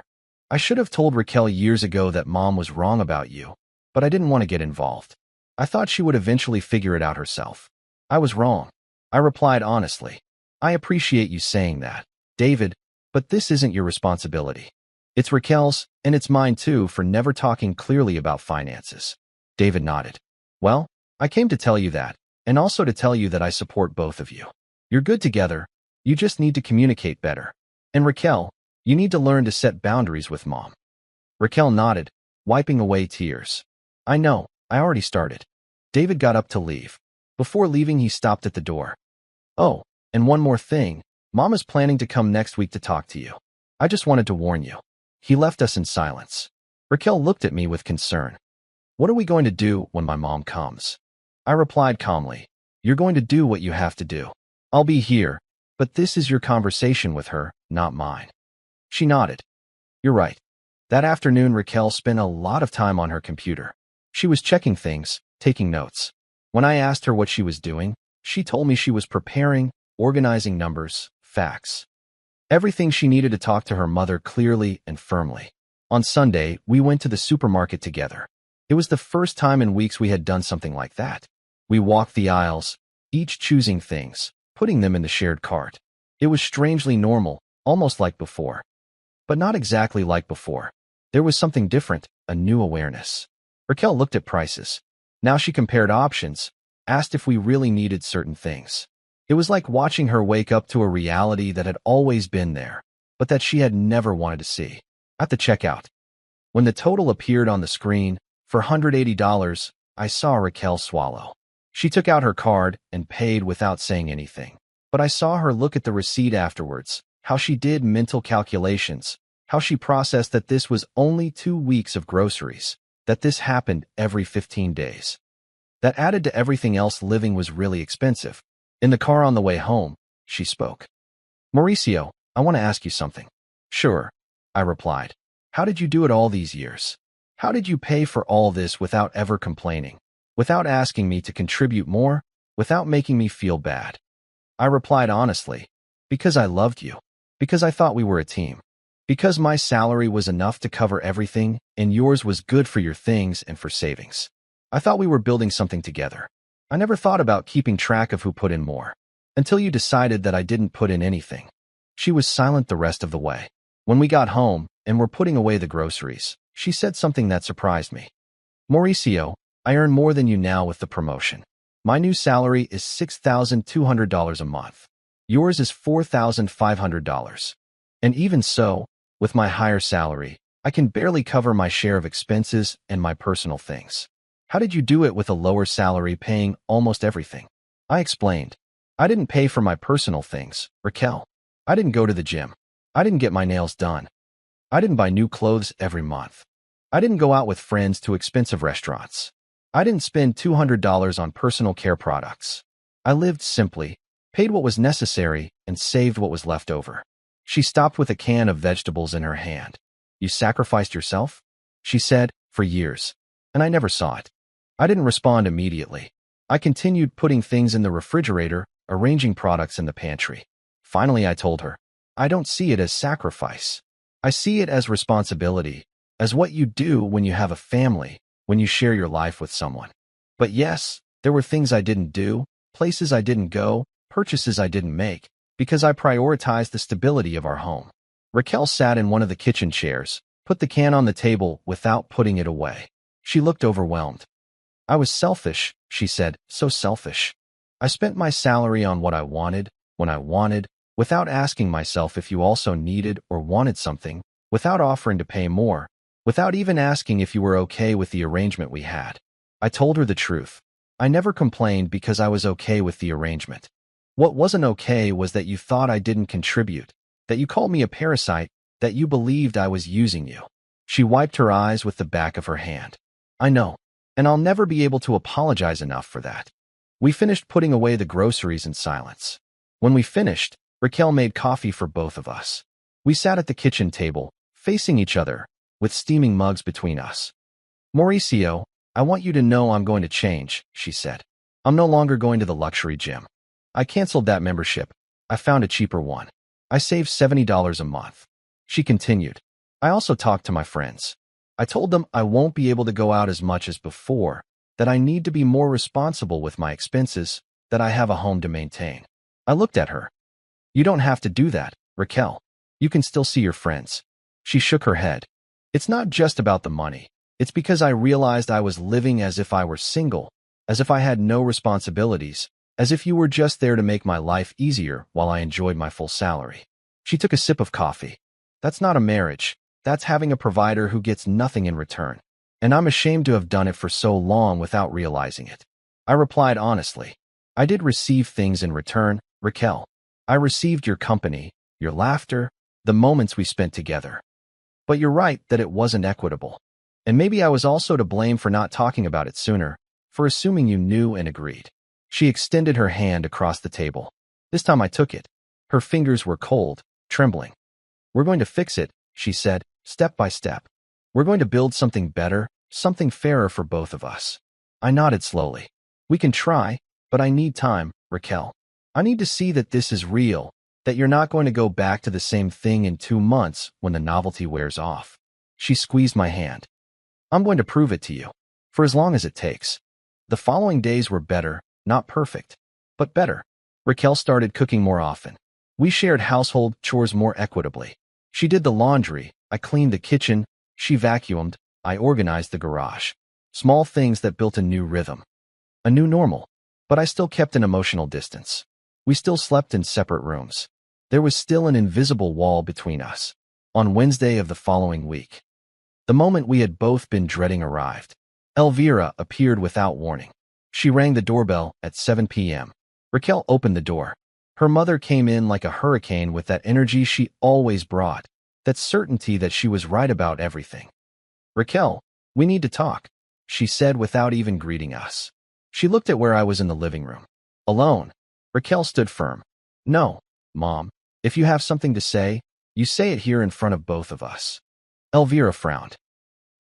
Speaker 1: I should have told Raquel years ago that Mom was wrong about you, but I didn't want to get involved. I thought she would eventually figure it out herself. I was wrong. I replied honestly. I appreciate you saying that, David, but this isn't your responsibility. It's Raquel's, and it's mine too, for never talking clearly about finances. David nodded. Well, I came to tell you that, and also to tell you that I support both of you. You're good together. You just need to communicate better. And Raquel, you need to learn to set boundaries with Mom. Raquel nodded, wiping away tears. I know, I already started. David got up to leave. Before leaving, he stopped at the door. Oh, and one more thing. Mom is planning to come next week to talk to you. I just wanted to warn you. He left us in silence. Raquel looked at me with concern. What are we going to do when my mom comes? I replied calmly. You're going to do what you have to do. I'll be here, but this is your conversation with her, not mine. She nodded. You're right. That afternoon, Raquel spent a lot of time on her computer. She was checking things, taking notes. When I asked her what she was doing, she told me she was preparing, organizing numbers, facts. Everything she needed to talk to her mother clearly and firmly. On Sunday, we went to the supermarket together. It was the first time in weeks we had done something like that. We walked the aisles, each choosing things, putting them in the shared cart. It was strangely normal, almost like before. But not exactly like before. There was something different, a new awareness. Raquel looked at prices. Now she compared options, asked if we really needed certain things. It was like watching her wake up to a reality that had always been there, but that she had never wanted to see. At the checkout, when the total appeared on the screen, for $180, I saw Raquel swallow. She took out her card and paid without saying anything. But I saw her look at the receipt afterwards, how she did mental calculations, how she processed that this was only 2 weeks of groceries, that this happened every 15 days. That added to everything else, living was really expensive. In the car on the way home, she spoke. Mauricio, I want to ask you something. Sure, I replied. How did you do it all these years? How did you pay for all this without ever complaining? Without asking me to contribute more? without making me feel bad. I replied honestly, because I loved you, because I thought we were a team, because my salary was enough to cover everything and yours was good for your things and for savings. I thought we were building something together. I never thought about keeping track of who put in more, until you decided that I didn't put in anything. She was silent the rest of the way. When we got home and were putting away the groceries, she said something that surprised me. Mauricio, I earn more than you now with the promotion. My new salary is $6,200 a month. Yours is $4,500. And even so, with my higher salary, I can barely cover my share of expenses and my personal things. How did you do it with a lower salary paying almost everything? I explained. I didn't pay for my personal things, Raquel. I didn't go to the gym. I didn't get my nails done. I didn't buy new clothes every month. I didn't go out with friends to expensive restaurants. I didn't spend $200 on personal care products. I lived simply, paid what was necessary, and saved what was left over. She stopped with a can of vegetables in her hand. You sacrificed yourself? She said, for years. And I never saw it. I didn't respond immediately. I continued putting things in the refrigerator, arranging products in the pantry. Finally, I told her, I don't see it as sacrifice. I see it as responsibility, as what you do when you have a family, when you share your life with someone. But yes, there were things I didn't do, places I didn't go, purchases I didn't make, because I prioritized the stability of our home. Raquel sat in one of the kitchen chairs, put the can on the table without putting it away. She looked overwhelmed. I was selfish, she said, so selfish. I spent my salary on what I wanted, when I wanted, without asking myself if you also needed or wanted something, without offering to pay more, without even asking if you were okay with the arrangement we had. I told her the truth. I never complained because I was okay with the arrangement. What wasn't okay was that you thought I didn't contribute, that you called me a parasite, that you believed I was using you. She wiped her eyes with the back of her hand. I know, and I'll never be able to apologize enough for that. We finished putting away the groceries in silence. When we finished, Raquel made coffee for both of us. We sat at the kitchen table, facing each other, with steaming mugs between us. Mauricio, I want you to know I'm going to change, she said. I'm no longer going to the luxury gym. I canceled that membership. I found a cheaper one. I saved $70 a month. She continued. I also talked to my friends. I told them I won't be able to go out as much as before, that I need to be more responsible with my expenses, that I have a home to maintain. I looked at her. You don't have to do that, Raquel. You can still see your friends. She shook her head. It's not just about the money. It's because I realized I was living as if I were single, as if I had no responsibilities, as if you were just there to make my life easier while I enjoyed my full salary. She took a sip of coffee. That's not a marriage. That's having a provider who gets nothing in return. And I'm ashamed to have done it for so long without realizing it. I replied honestly. I did receive things in return, Raquel. I received your company, your laughter, the moments we spent together. But you're right that it wasn't equitable. And maybe I was also to blame for not talking about it sooner, for assuming you knew and agreed. She extended her hand across the table. This time I took it. Her fingers were cold, trembling. We're going to fix it, she said, step by step. We're going to build something better, something fairer for both of us. I nodded slowly. We can try, but I need time, Raquel. I need to see that this is real, that you're not going to go back to the same thing in 2 months when the novelty wears off. She squeezed my hand. I'm going to prove it to you, for as long as it takes. The following days were better, not perfect, but better. Raquel started cooking more often. We shared household chores more equitably. She did the laundry, I cleaned the kitchen, she vacuumed, I organized the garage. Small things that built a new rhythm. A new normal. But I still kept an emotional distance. We still slept in separate rooms. There was still an invisible wall between us. On Wednesday of the following week, the moment we had both been dreading arrived. Elvira appeared without warning. She rang the doorbell at 7 p.m. Raquel opened the door. Her mother came in like a hurricane with that energy she always brought, that certainty that she was right about everything. Raquel, we need to talk, she said without even greeting us. She looked at where I was in the living room. Alone. Raquel stood firm. No, Mom, if you have something to say, you say it here in front of both of us. Elvira frowned.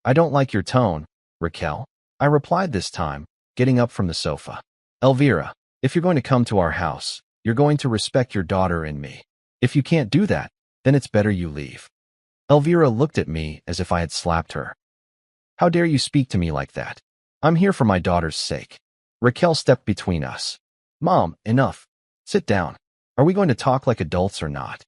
Speaker 1: I don't like your tone, Raquel. I replied this time, getting up from the sofa. Elvira, If you're going to come to our house, you're going to respect your daughter and me. If you can't do that, then it's better you leave." Elvira looked at me as if I had slapped her. "How dare you speak to me like that? I'm here for my daughter's sake." Raquel stepped between us. "Mom, enough. Sit down. Are we going to talk like adults or not?"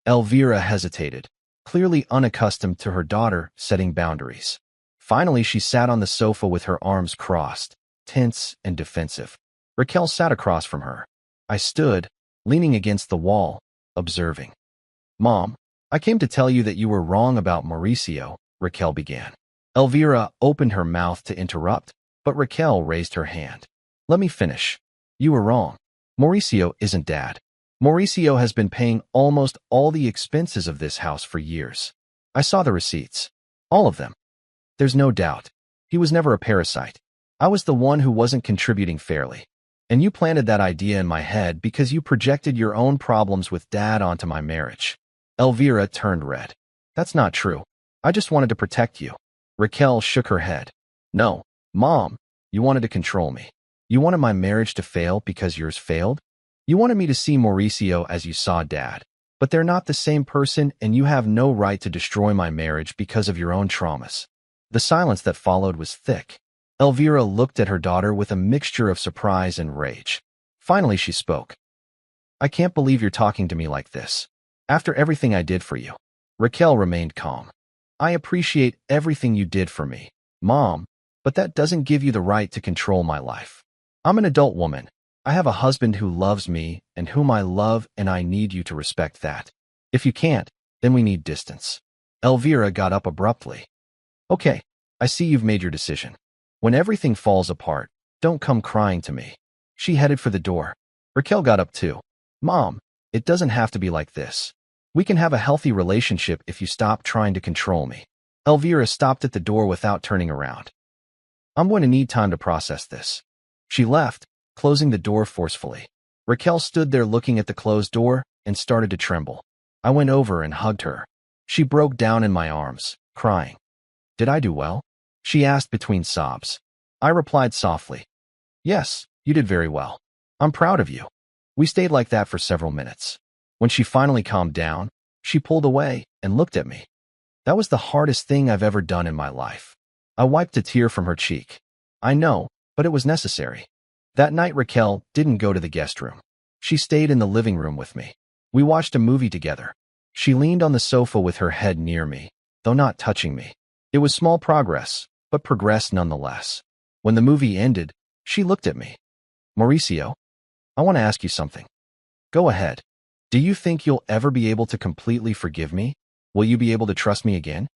Speaker 1: Elvira hesitated, clearly unaccustomed to her daughter setting boundaries. Finally, she sat on the sofa with her arms crossed, tense and defensive. Raquel sat across from her. I stood, leaning against the wall, observing. "Mom, I came to tell you that you were wrong about Mauricio," Raquel began. Elvira opened her mouth to interrupt, but Raquel raised her hand. "Let me finish. You were wrong. Mauricio isn't Dad. Mauricio has been paying almost all the expenses of this house for years. I saw the receipts. All of them. There's no doubt. He was never a parasite. I was the one who wasn't contributing fairly. And you planted that idea in my head because you projected your own problems with Dad onto my marriage." Elvira turned red. "That's not true. I just wanted to protect you." Raquel shook her head. "No, Mom, you wanted to control me. You wanted my marriage to fail because yours failed? You wanted me to see Mauricio as you saw Dad. But they're not the same person, and you have no right to destroy my marriage because of your own traumas." The silence that followed was thick. Elvira looked at her daughter with a mixture of surprise and rage. Finally, she spoke. "I can't believe you're talking to me like this. After everything I did for you." Raquel remained calm. "I appreciate everything you did for me, Mom, but that doesn't give you the right to control my life. I'm an adult woman. I have a husband who loves me and whom I love, and I need you to respect that. If you can't, then we need distance." Elvira got up abruptly. "Okay, I see you've made your decision. When everything falls apart, don't come crying to me." She headed for the door. Raquel got up too. "Mom, it doesn't have to be like this. We can have a healthy relationship if you stop trying to control me." Elvira stopped at the door without turning around. "I'm going to need time to process this." She left, closing the door forcefully. Raquel stood there looking at the closed door and started to tremble. I went over and hugged her. She broke down in my arms, crying. "Did I do well?" she asked between sobs. I replied softly, "Yes, you did very well. I'm proud of you." We stayed like that for several minutes. When she finally calmed down, she pulled away and looked at me. "That was the hardest thing I've ever done in my life." I wiped a tear from her cheek. "I know, but it was necessary." That night, Raquel didn't go to the guest room. She stayed in the living room with me. We watched a movie together. She leaned on the sofa with her head near me, though not touching me. It was small progress, but progress nonetheless. When the movie ended, she looked at me. "Mauricio, I want to ask you something." "Go ahead. Do you think you'll ever be able to completely forgive me? Will you be able to trust me again?"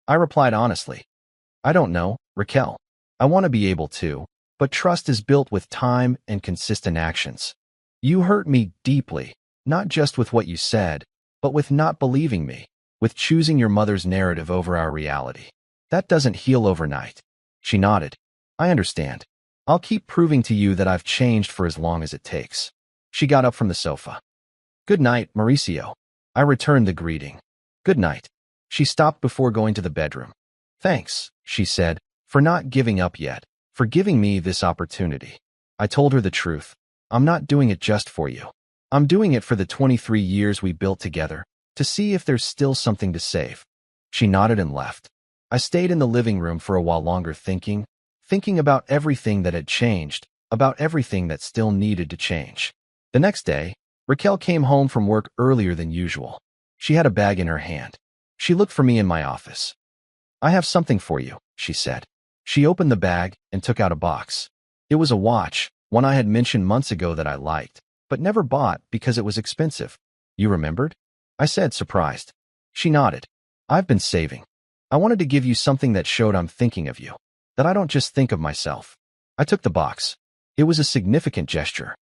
Speaker 1: I replied honestly, "I don't know, Raquel. I want to be able to, but trust is built with time and consistent actions. You hurt me deeply, not just with what you said, but with not believing me, with choosing your mother's narrative over our reality. That doesn't heal overnight." She nodded. "I understand. I'll keep proving to you that I've changed for as long as it takes." She got up from the sofa. "Good night, Mauricio." I returned the greeting. "Good night." She stopped before going to the bedroom. "Thanks," she said, "for not giving up yet, for giving me this opportunity." I told her the truth. I'm not doing it just for you. I'm doing it for the 23 years we built together, to see if there's still something to save. She nodded and left. I stayed in the living room for a while longer thinking about everything that had changed, about everything that still needed to change. The next day, Raquel came home from work earlier than usual. She had a bag in her hand. She looked for me in my office. "I have something for you," she said. She opened the bag and took out a box. It was a watch, one I had mentioned months ago that I liked, but never bought because it was expensive. "You remembered?" I said, surprised. She nodded. "I've been saving. I wanted to give you something that showed I'm thinking of you, that I don't just think of myself." I took the box. It was a significant gesture.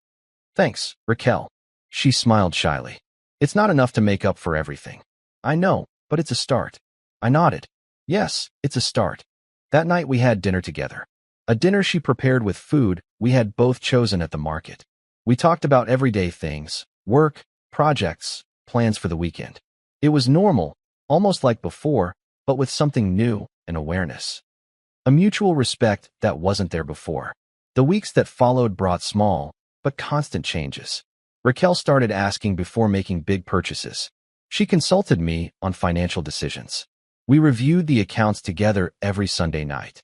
Speaker 1: "Thanks, Raquel." She smiled shyly. "It's not enough to make up for everything. I know, but it's a start." I nodded. "Yes, it's a start." That night we had dinner together. A dinner she prepared with food we had both chosen at the market. We talked about everyday things, work, projects, plans for the weekend. It was normal, almost like before, but with something new and awareness. A mutual respect that wasn't there before. The weeks that followed brought small, but constant changes. Raquel started asking before making big purchases. She consulted me on financial decisions. We reviewed the accounts together every Sunday night.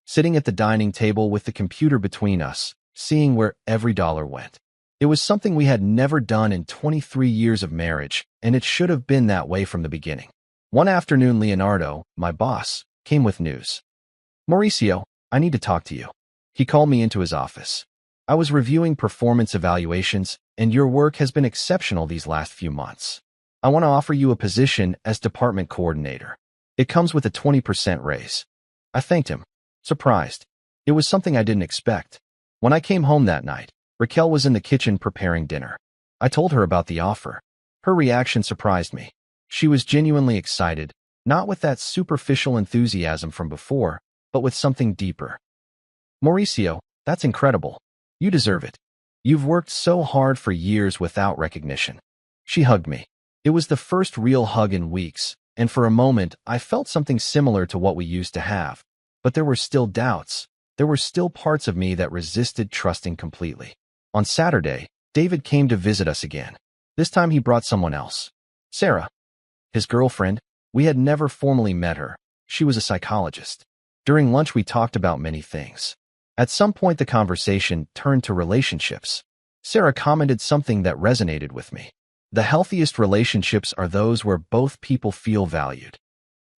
Speaker 1: Sitting at the dining table with the computer between us, seeing where every dollar went. It was something we had never done in 23 years of marriage, and it should have been that way from the beginning. One afternoon, Leonardo, my boss, came with news. Mauricio, I need to talk to you. He called me into his office. I was reviewing performance evaluations, and your work has been exceptional these last few months. I want to offer you a position as department coordinator. It comes with a 20% raise. I thanked him, surprised. It was something I didn't expect. When I came home that night, Raquel was in the kitchen preparing dinner. I told her about the offer. Her reaction surprised me. She was genuinely excited, not with that superficial enthusiasm from before, but with something deeper. Mauricio, that's incredible. You deserve it. You've worked so hard for years without recognition. She hugged me. It was the first real hug in weeks, and for a moment I felt something similar to what we used to have. But there were still doubts. There were still parts of me that resisted trusting completely. On Saturday, David came to visit us again. This time he brought someone else. Sarah, his girlfriend. We had never formally met her. She was a psychologist. During lunch we talked about many things. At some point the conversation turned to relationships. Sarah commented something that resonated with me. The healthiest relationships are those where both people feel valued.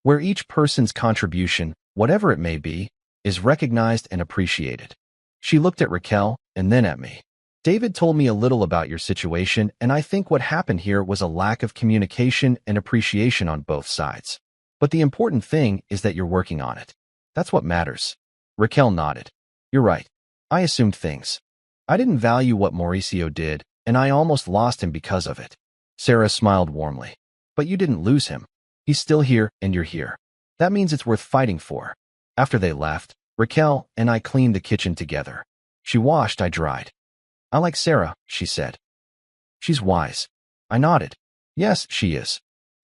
Speaker 1: Where each person's contribution, whatever it may be, is recognized and appreciated. She looked at Raquel and then at me. David told me a little about your situation, and I think what happened here was a lack of communication and appreciation on both sides. But the important thing is that you're working on it. That's what matters. Raquel nodded. You're right. I assumed things. I didn't value what Mauricio did, and I almost lost him because of it. Sarah smiled warmly. But you didn't lose him. He's still here, and you're here. That means it's worth fighting for. After they left, Raquel and I cleaned the kitchen together. She washed, I dried. I like Sarah, she said. She's wise. I nodded. Yes, she is.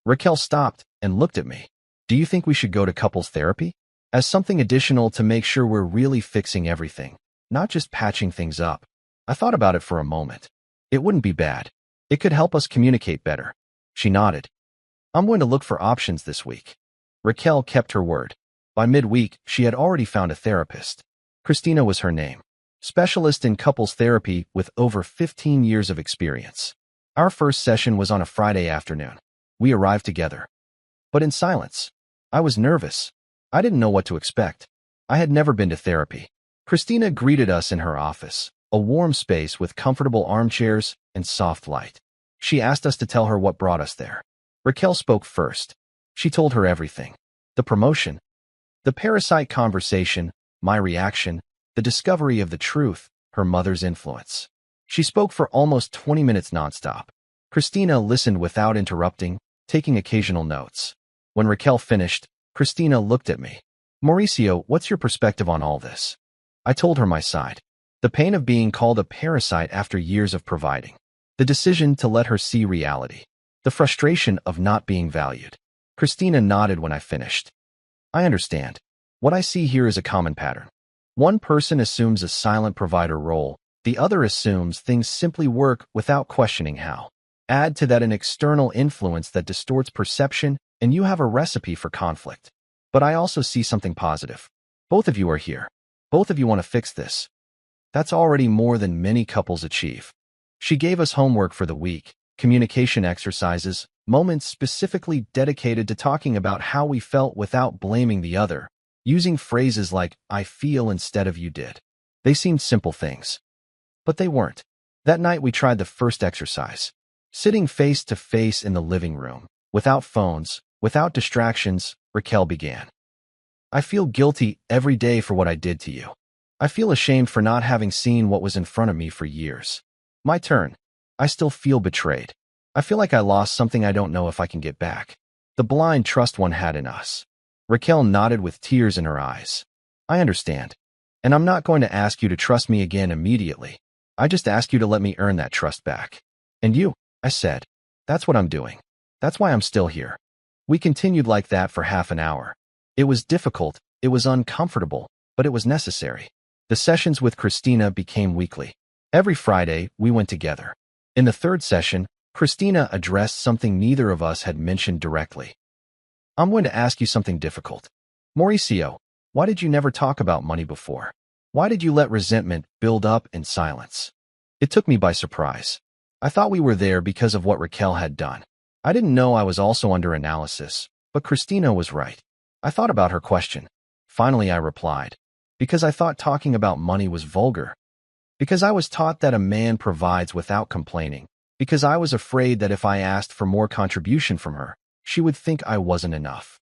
Speaker 1: Raquel stopped and looked at me. Do you think we should go to couples therapy? As something additional to make sure we're really fixing everything, not just patching things up. I thought about it for a moment. It wouldn't be bad. It could help us communicate better. She nodded. I'm going to look for options this week. Raquel kept her word. By midweek, she had already found a therapist. Christina was her name. Specialist in couples therapy with over 15 years of experience. Our first session was on a Friday afternoon. We arrived together. But in silence. I was nervous. I didn't know what to expect. I had never been to therapy. Christina greeted us in her office, a warm space with comfortable armchairs and soft light. She asked us to tell her what brought us there. Raquel spoke first. She told her everything. The promotion, the parasite conversation, my reaction, the discovery of the truth, her mother's influence. She spoke for almost 20 minutes nonstop. Christina listened without interrupting, taking occasional notes. When Raquel finished, Christina looked at me. Mauricio, what's your perspective on all this? I told her my side. The pain of being called a parasite after years of providing. The decision to let her see reality. The frustration of not being valued. Christina nodded when I finished. I understand. What I see here is a common pattern. One person assumes a silent provider role, the other assumes things simply work without questioning how. Add to that an external influence that distorts perception, and you have a recipe for conflict. But I also see something positive. Both of you are here. Both of you want to fix this. That's already more than many couples achieve. She gave us homework for the week, communication exercises, moments specifically dedicated to talking about how we felt without blaming the other, using phrases like, I feel instead of you did. They seemed simple things. But they weren't. That night we tried the first exercise. Sitting face to face in the living room, without phones, without distractions, Raquel began. I feel guilty every day for what I did to you. I feel ashamed for not having seen what was in front of me for years. My turn. I still feel betrayed. I feel like I lost something I don't know if I can get back. The blind trust one had in us. Raquel nodded with tears in her eyes. I understand. And I'm not going to ask you to trust me again immediately. I just ask you to let me earn that trust back. And you, I said. That's what I'm doing. That's why I'm still here. We continued like that for half an hour. It was difficult, it was uncomfortable, but it was necessary. The sessions with Christina became weekly. Every Friday, we went together. In the third session, Christina addressed something neither of us had mentioned directly. I'm going to ask you something difficult. Mauricio, why did you never talk about money before? Why did you let resentment build up in silence? It took me by surprise. I thought we were there because of what Raquel had done. I didn't know I was also under analysis, but Christina was right. I thought about her question. Finally, I replied. Because I thought talking about money was vulgar. Because I was taught that a man provides without complaining. Because I was afraid that if I asked for more contribution from her, she would think I wasn't enough.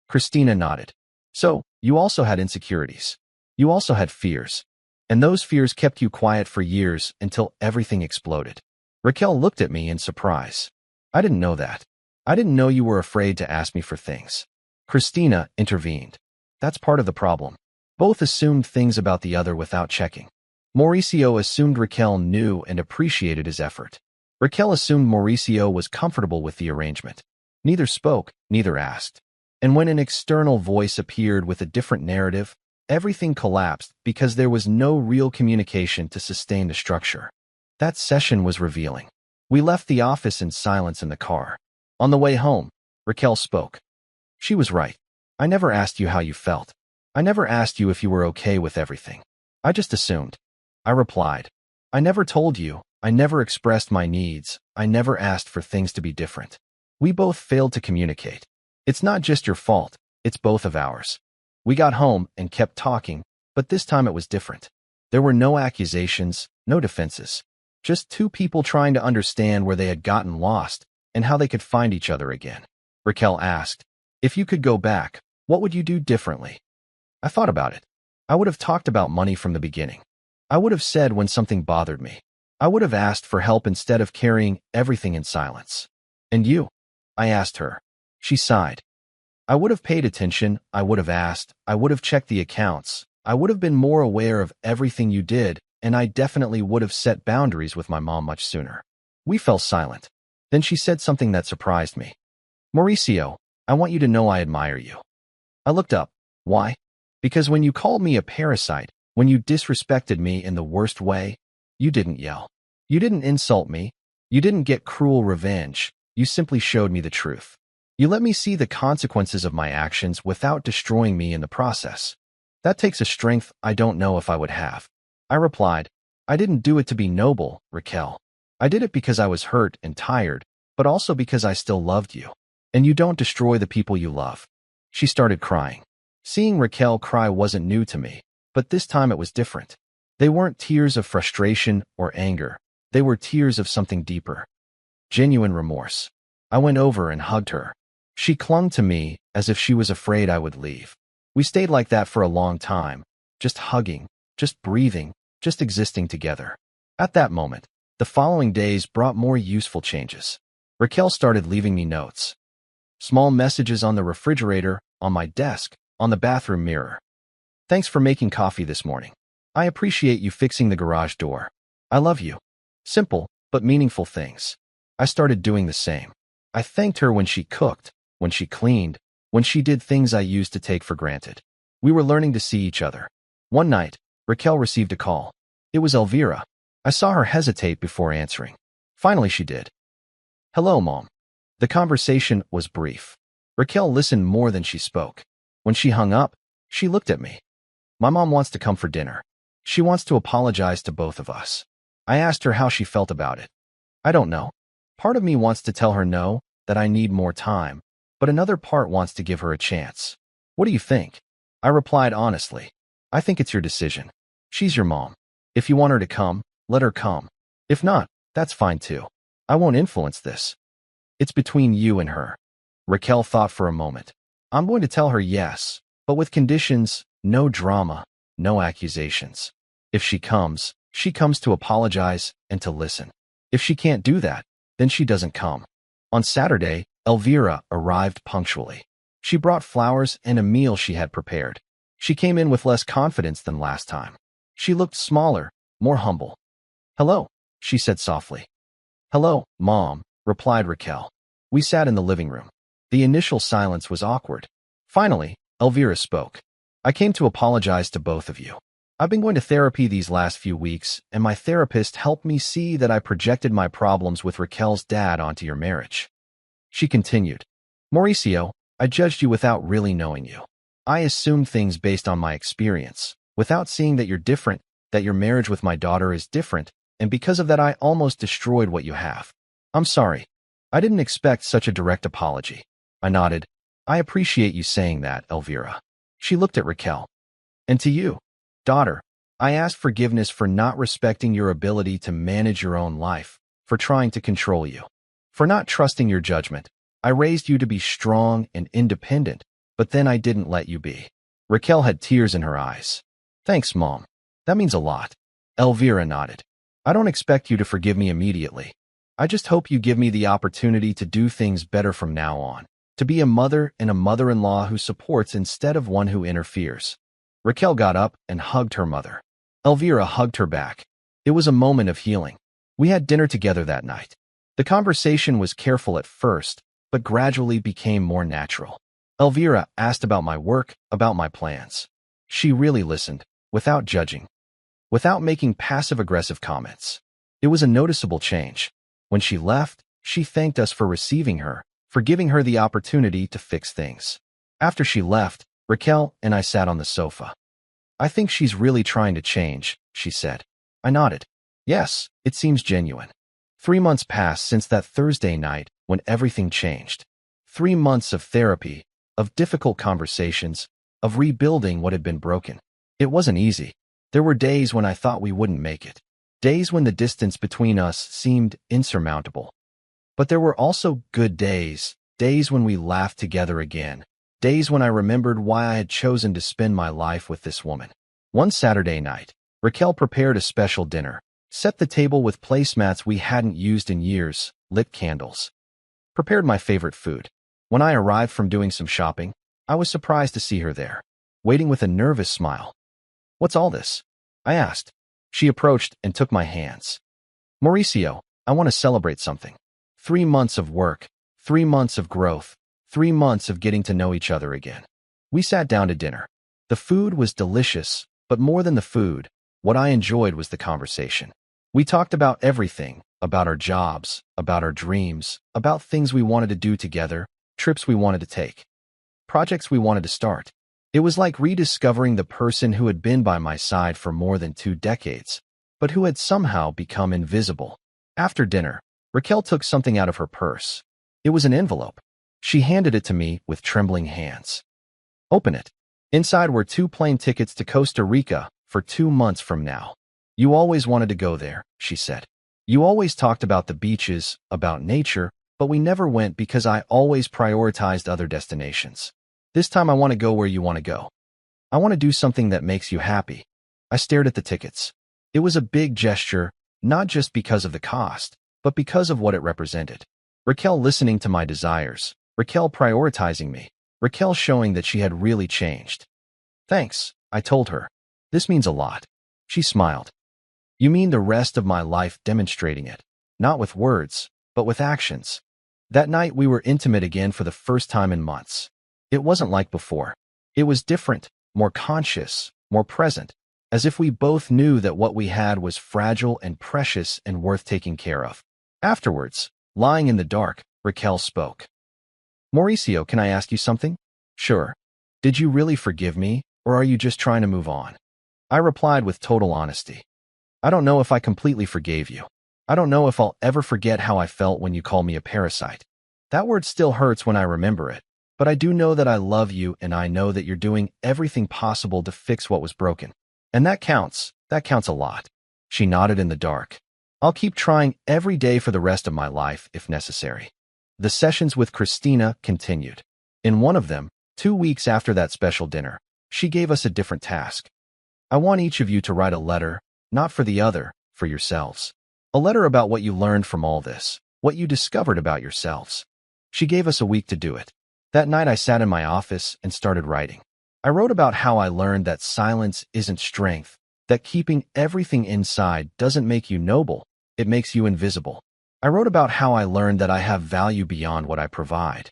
Speaker 1: Christina nodded. So, you also had insecurities. You also had fears. And those fears kept you quiet for years until everything exploded. Raquel looked at me in surprise. I didn't know that. I didn't know you were afraid to ask me for things. Christina intervened. That's part of the problem. Both assumed things about the other without checking. Mauricio assumed Raquel knew and appreciated his effort. Raquel assumed Mauricio was comfortable with the arrangement. Neither spoke, neither asked. And when an external voice appeared with a different narrative, everything collapsed because there was no real communication to sustain the structure. That session was revealing. We left the office in silence in the car. On the way home, Raquel spoke. She was right. I never asked you how you felt. I never asked you if you were okay with everything. I just assumed. I replied. I never told you. I never expressed my needs. I never asked for things to be different. We both failed to communicate. It's not just your fault. It's both of ours. We got home and kept talking, but this time it was different. There were no accusations, no defenses. Just two people trying to understand where they had gotten lost and how they could find each other again. Raquel asked, if you could go back, what would you do differently? I thought about it. I would have talked about money from the beginning. I would have said when something bothered me. I would have asked for help instead of carrying everything in silence. And you? I asked her. She sighed. I would have paid attention. I would have asked. I would have checked the accounts. I would have been more aware of everything you did, and I definitely would have set boundaries with my mom much sooner. We fell silent. Then she said something that surprised me. Mauricio, I want you to know I admire you. I looked up. Why? Because when you called me a parasite, when you disrespected me in the worst way, you didn't yell. You didn't insult me. You didn't get cruel revenge. You simply showed me the truth. You let me see the consequences of my actions without destroying me in the process. That takes a strength I don't know if I would have. I replied, I didn't do it to be noble, Raquel. I did it because I was hurt and tired, but also because I still loved you. And you don't destroy the people you love. She started crying. Seeing Raquel cry wasn't new to me, but this time it was different. They weren't tears of frustration or anger. They were tears of something deeper. Genuine remorse. I went over and hugged her. She clung to me as if she was afraid I would leave. We stayed like that for a long time, just hugging, just breathing, just existing together. At that moment, the following days brought more useful changes. Raquel started leaving me notes. Small messages on the refrigerator, on my desk, on the bathroom mirror. Thanks for making coffee this morning. I appreciate you fixing the garage door. I love you. Simple, but meaningful things. I started doing the same. I thanked her when she cooked, when she cleaned, when she did things I used to take for granted. We were learning to see each other. One night, Raquel received a call. It was Elvira. I saw her hesitate before answering. Finally, she did. Hello, Mom. The conversation was brief. Raquel listened more than she spoke. When she hung up, she looked at me. My mom wants to come for dinner. She wants to apologize to both of us. I asked her how she felt about it. I don't know. Part of me wants to tell her no, that I need more time, but another part wants to give her a chance. What do you think? I replied honestly. I think it's your decision. She's your mom. If you want her to come, let her come. If not, that's fine too. I won't influence this. It's between you and her. Raquel thought for a moment. I'm going to tell her yes, but with conditions, no drama, no accusations. If she comes to apologize and to listen. If she can't do that, then she doesn't come. On Saturday, Elvira arrived punctually. She brought flowers and a meal she had prepared. She came in with less confidence than last time. She looked smaller, more humble. Hello, she said softly. Hello, Mom, replied Raquel. We sat in the living room. The initial silence was awkward. Finally, Elvira spoke. I came to apologize to both of you. I've been going to therapy these last few weeks, and my therapist helped me see that I projected my problems with Raquel's dad onto your marriage. She continued, Mauricio, I judged you without really knowing you. I assumed things based on my experience, without seeing that you're different, that your marriage with my daughter is different, and because of that I almost destroyed what you have. I'm sorry. I didn't expect such a direct apology. I nodded. I appreciate you saying that, Elvira. She looked at Raquel. And to you, daughter, I ask forgiveness for not respecting your ability to manage your own life, for trying to control you, for not trusting your judgment. I raised you to be strong and independent, but then I didn't let you be. Raquel had tears in her eyes. Thanks, Mom. That means a lot. Elvira nodded. I don't expect you to forgive me immediately. I just hope you give me the opportunity to do things better from now on, to be a mother and a mother-in-law who supports instead of one who interferes. Raquel got up and hugged her mother. Elvira hugged her back. It was a moment of healing. We had dinner together that night. The conversation was careful at first, but gradually became more natural. Elvira asked about my work, about my plans. She really listened, without judging, without making passive-aggressive comments. It was a noticeable change. When she left, she thanked us for receiving her, for giving her the opportunity to fix things. After she left, Raquel and I sat on the sofa. I think she's really trying to change, she said. I nodded. Yes, it seems genuine. 3 months passed since that Thursday night when everything changed. 3 months of therapy, of difficult conversations, of rebuilding what had been broken. It wasn't easy. There were days when I thought we wouldn't make it. Days when the distance between us seemed insurmountable. But there were also good days, days when we laughed together again, days when I remembered why I had chosen to spend my life with this woman. One Saturday night, Raquel prepared a special dinner, set the table with placemats we hadn't used in years, lit candles, prepared my favorite food. When I arrived from doing some shopping, I was surprised to see her there, waiting with a nervous smile. What's all this? I asked. She approached and took my hands. Mauricio, I want to celebrate something. 3 months of work, 3 months of growth, 3 months of getting to know each other again. We sat down to dinner. The food was delicious, but more than the food, what I enjoyed was the conversation. We talked about everything, about our jobs, about our dreams, about things we wanted to do together, trips we wanted to take, projects we wanted to start. It was like rediscovering the person who had been by my side for more than 2 decades, but who had somehow become invisible. After dinner, Raquel took something out of her purse. It was an envelope. She handed it to me with trembling hands. Open it. Inside were 2 plane tickets to Costa Rica for 2 months from now. You always wanted to go there, she said. You always talked about the beaches, about nature, but we never went because I always prioritized other destinations. This time I want to go where you want to go. I want to do something that makes you happy. I stared at the tickets. It was a big gesture, not just because of the cost, but because of what it represented. Raquel listening to my desires, Raquel prioritizing me, Raquel showing that she had really changed. Thanks, I told her. This means a lot. She smiled. You mean the rest of my life demonstrating it, not with words, but with actions. That night we were intimate again for the first time in months. It wasn't like before. It was different, more conscious, more present, as if we both knew that what we had was fragile and precious and worth taking care of. Afterwards, lying in the dark, Raquel spoke. Mauricio, can I ask you something? Sure. Did you really forgive me, or are you just trying to move on? I replied with total honesty. I don't know if I completely forgave you. I don't know if I'll ever forget how I felt when you called me a parasite. That word still hurts when I remember it. But I do know that I love you and I know that you're doing everything possible to fix what was broken. And that counts a lot. She nodded in the dark. I'll keep trying every day for the rest of my life if necessary. The sessions with Christina continued. In one of them, 2 weeks after that special dinner, she gave us a different task. I want each of you to write a letter, not for the other, for yourselves. A letter about what you learned from all this, what you discovered about yourselves. She gave us a week to do it. That night I sat in my office and started writing. I wrote about how I learned that silence isn't strength, that keeping everything inside doesn't make you noble, it makes you invisible. I wrote about how I learned that I have value beyond what I provide,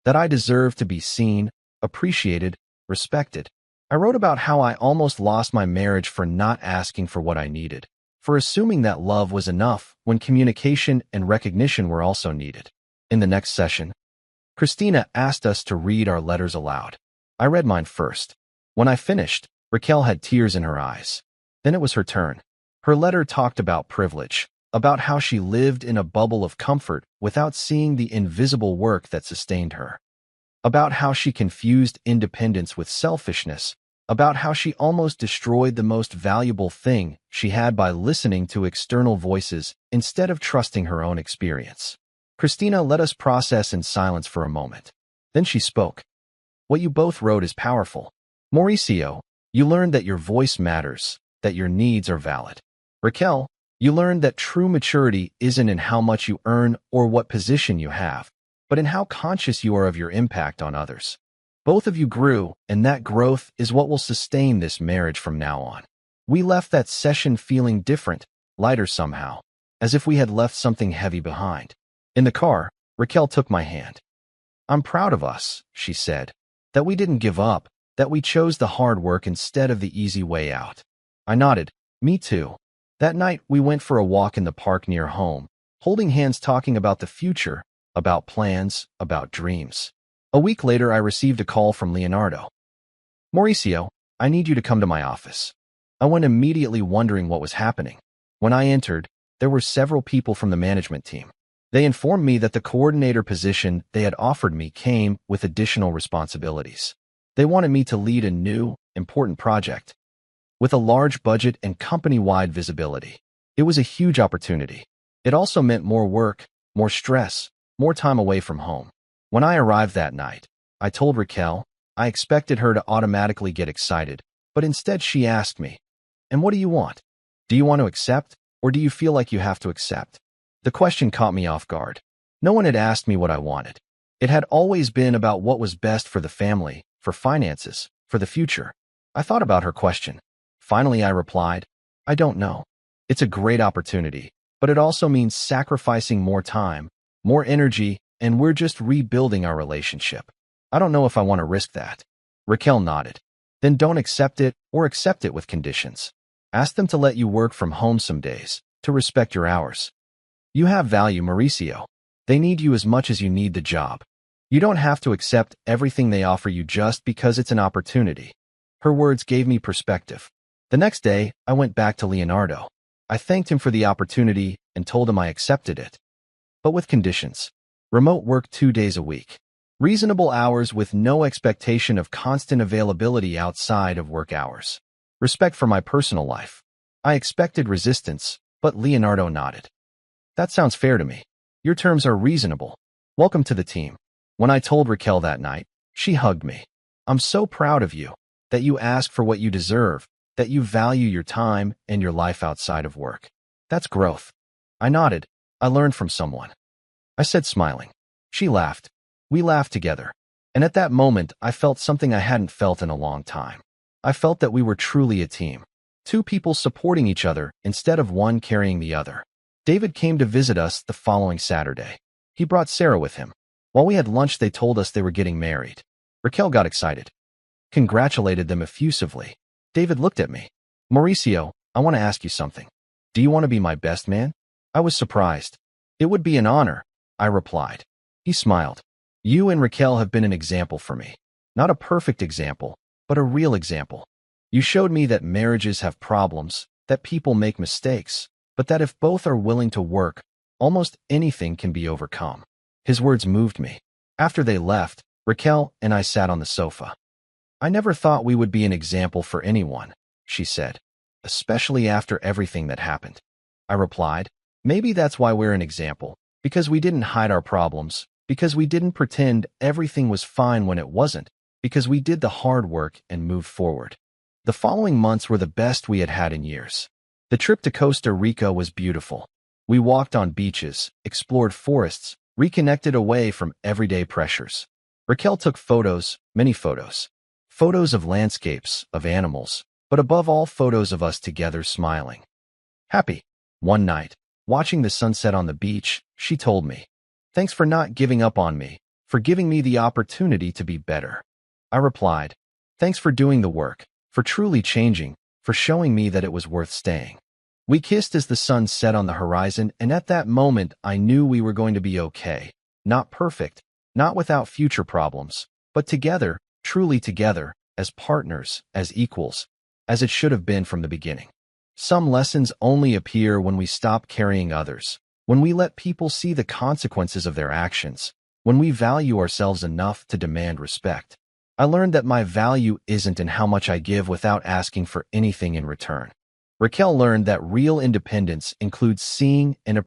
Speaker 1: that I deserve to be seen, appreciated, respected. I wrote about how I almost lost my marriage for not asking for what I needed, for assuming that love was enough when communication and recognition were also needed. In the next session, Christina asked us to read our letters aloud. I read mine first. When I finished, Raquel had tears in her eyes. Then it was her turn. Her letter talked about privilege, about how she lived in a bubble of comfort without seeing the invisible work that sustained her, about how she confused independence with selfishness, about how she almost destroyed the most valuable thing she had by listening to external voices instead of trusting her own experience. Christina let us process in silence for a moment. Then she spoke. What you both wrote is powerful. Mauricio, you learned that your voice matters, that your needs are valid. Raquel, you learned that true maturity isn't in how much you earn or what position you have, but in how conscious you are of your impact on others. Both of you grew, and that growth is what will sustain this marriage from now on. We left that session feeling different, lighter somehow, as if we had left something heavy behind. In the car, Raquel took my hand. I'm proud of us, she said, that we didn't give up, that we chose the hard work instead of the easy way out. I nodded. Me too. That night, we went for a walk in the park near home, holding hands talking about the future, about plans, about dreams. A week later, I received a call from Leonardo. Mauricio, I need you to come to my office. I went immediately wondering what was happening. When I entered, there were several people from the management team. They informed me that the coordinator position they had offered me came with additional responsibilities. They wanted me to lead a new, important project with a large budget and company-wide visibility. It was a huge opportunity. It also meant more work, more stress, more time away from home. When I arrived that night, I told Raquel I expected her to automatically get excited, but instead she asked me, "And what do you want? Do you want to accept, or do you feel like you have to accept?" The question caught me off guard. No one had asked me what I wanted. It had always been about what was best for the family, for finances, for the future. I thought about her question. Finally, I replied, I don't know. It's a great opportunity, but it also means sacrificing more time, more energy, and we're just rebuilding our relationship. I don't know if I want to risk that. Raquel nodded. Then don't accept it or accept it with conditions. Ask them to let you work from home some days, to respect your hours. You have value, Mauricio. They need you as much as you need the job. You don't have to accept everything they offer you just because it's an opportunity. Her words gave me perspective. The next day, I went back to Leonardo. I thanked him for the opportunity and told him I accepted it. But with conditions. Remote work 2 days a week. Reasonable hours with no expectation of constant availability outside of work hours. Respect for my personal life. I expected resistance, but Leonardo nodded. That sounds fair to me. Your terms are reasonable. Welcome to the team. When I told Raquel that night, she hugged me. I'm so proud of you, that you ask for what you deserve, that you value your time and your life outside of work. That's growth. I nodded. I learned from someone. I said, smiling. She laughed. We laughed together. And at that moment, I felt something I hadn't felt in a long time. I felt that we were truly a team. Two people supporting each other instead of one carrying the other. David came to visit us the following Saturday. He brought Sarah with him. While we had lunch, they told us they were getting married. Raquel got excited. Congratulated them effusively. David looked at me. Mauricio, I want to ask you something. Do you want to be my best man? I was surprised. It would be an honor, I replied. He smiled. You and Raquel have been an example for me. Not a perfect example, but a real example. You showed me that marriages have problems, that people make mistakes, but that if both are willing to work, almost anything can be overcome. His words moved me. After they left, Raquel and I sat on the sofa. I never thought we would be an example for anyone, she said, especially after everything that happened. I replied, maybe that's why we're an example, because we didn't hide our problems, because we didn't pretend everything was fine when it wasn't, because we did the hard work and moved forward. The following months were the best we had had in years. The trip to Costa Rica was beautiful. We walked on beaches, explored forests, reconnected away from everyday pressures. Raquel took photos, many photos. Photos of landscapes, of animals, but above all photos of us together smiling. Happy. One night, watching the sunset on the beach, she told me, thanks for not giving up on me, for giving me the opportunity to be better. I replied, Thanks for doing the work, for truly changing, for showing me that it was worth staying. We kissed as the sun set on the horizon, and at that moment, I knew we were going to be okay. Not perfect, not without future problems, but together, truly together, as partners, as equals, as it should have been from the beginning. Some lessons only appear when we stop carrying others, when we let people see the consequences of their actions, when we value ourselves enough to demand respect. I learned that my value isn't in how much I give without asking for anything in return. Raquel learned that real independence includes seeing and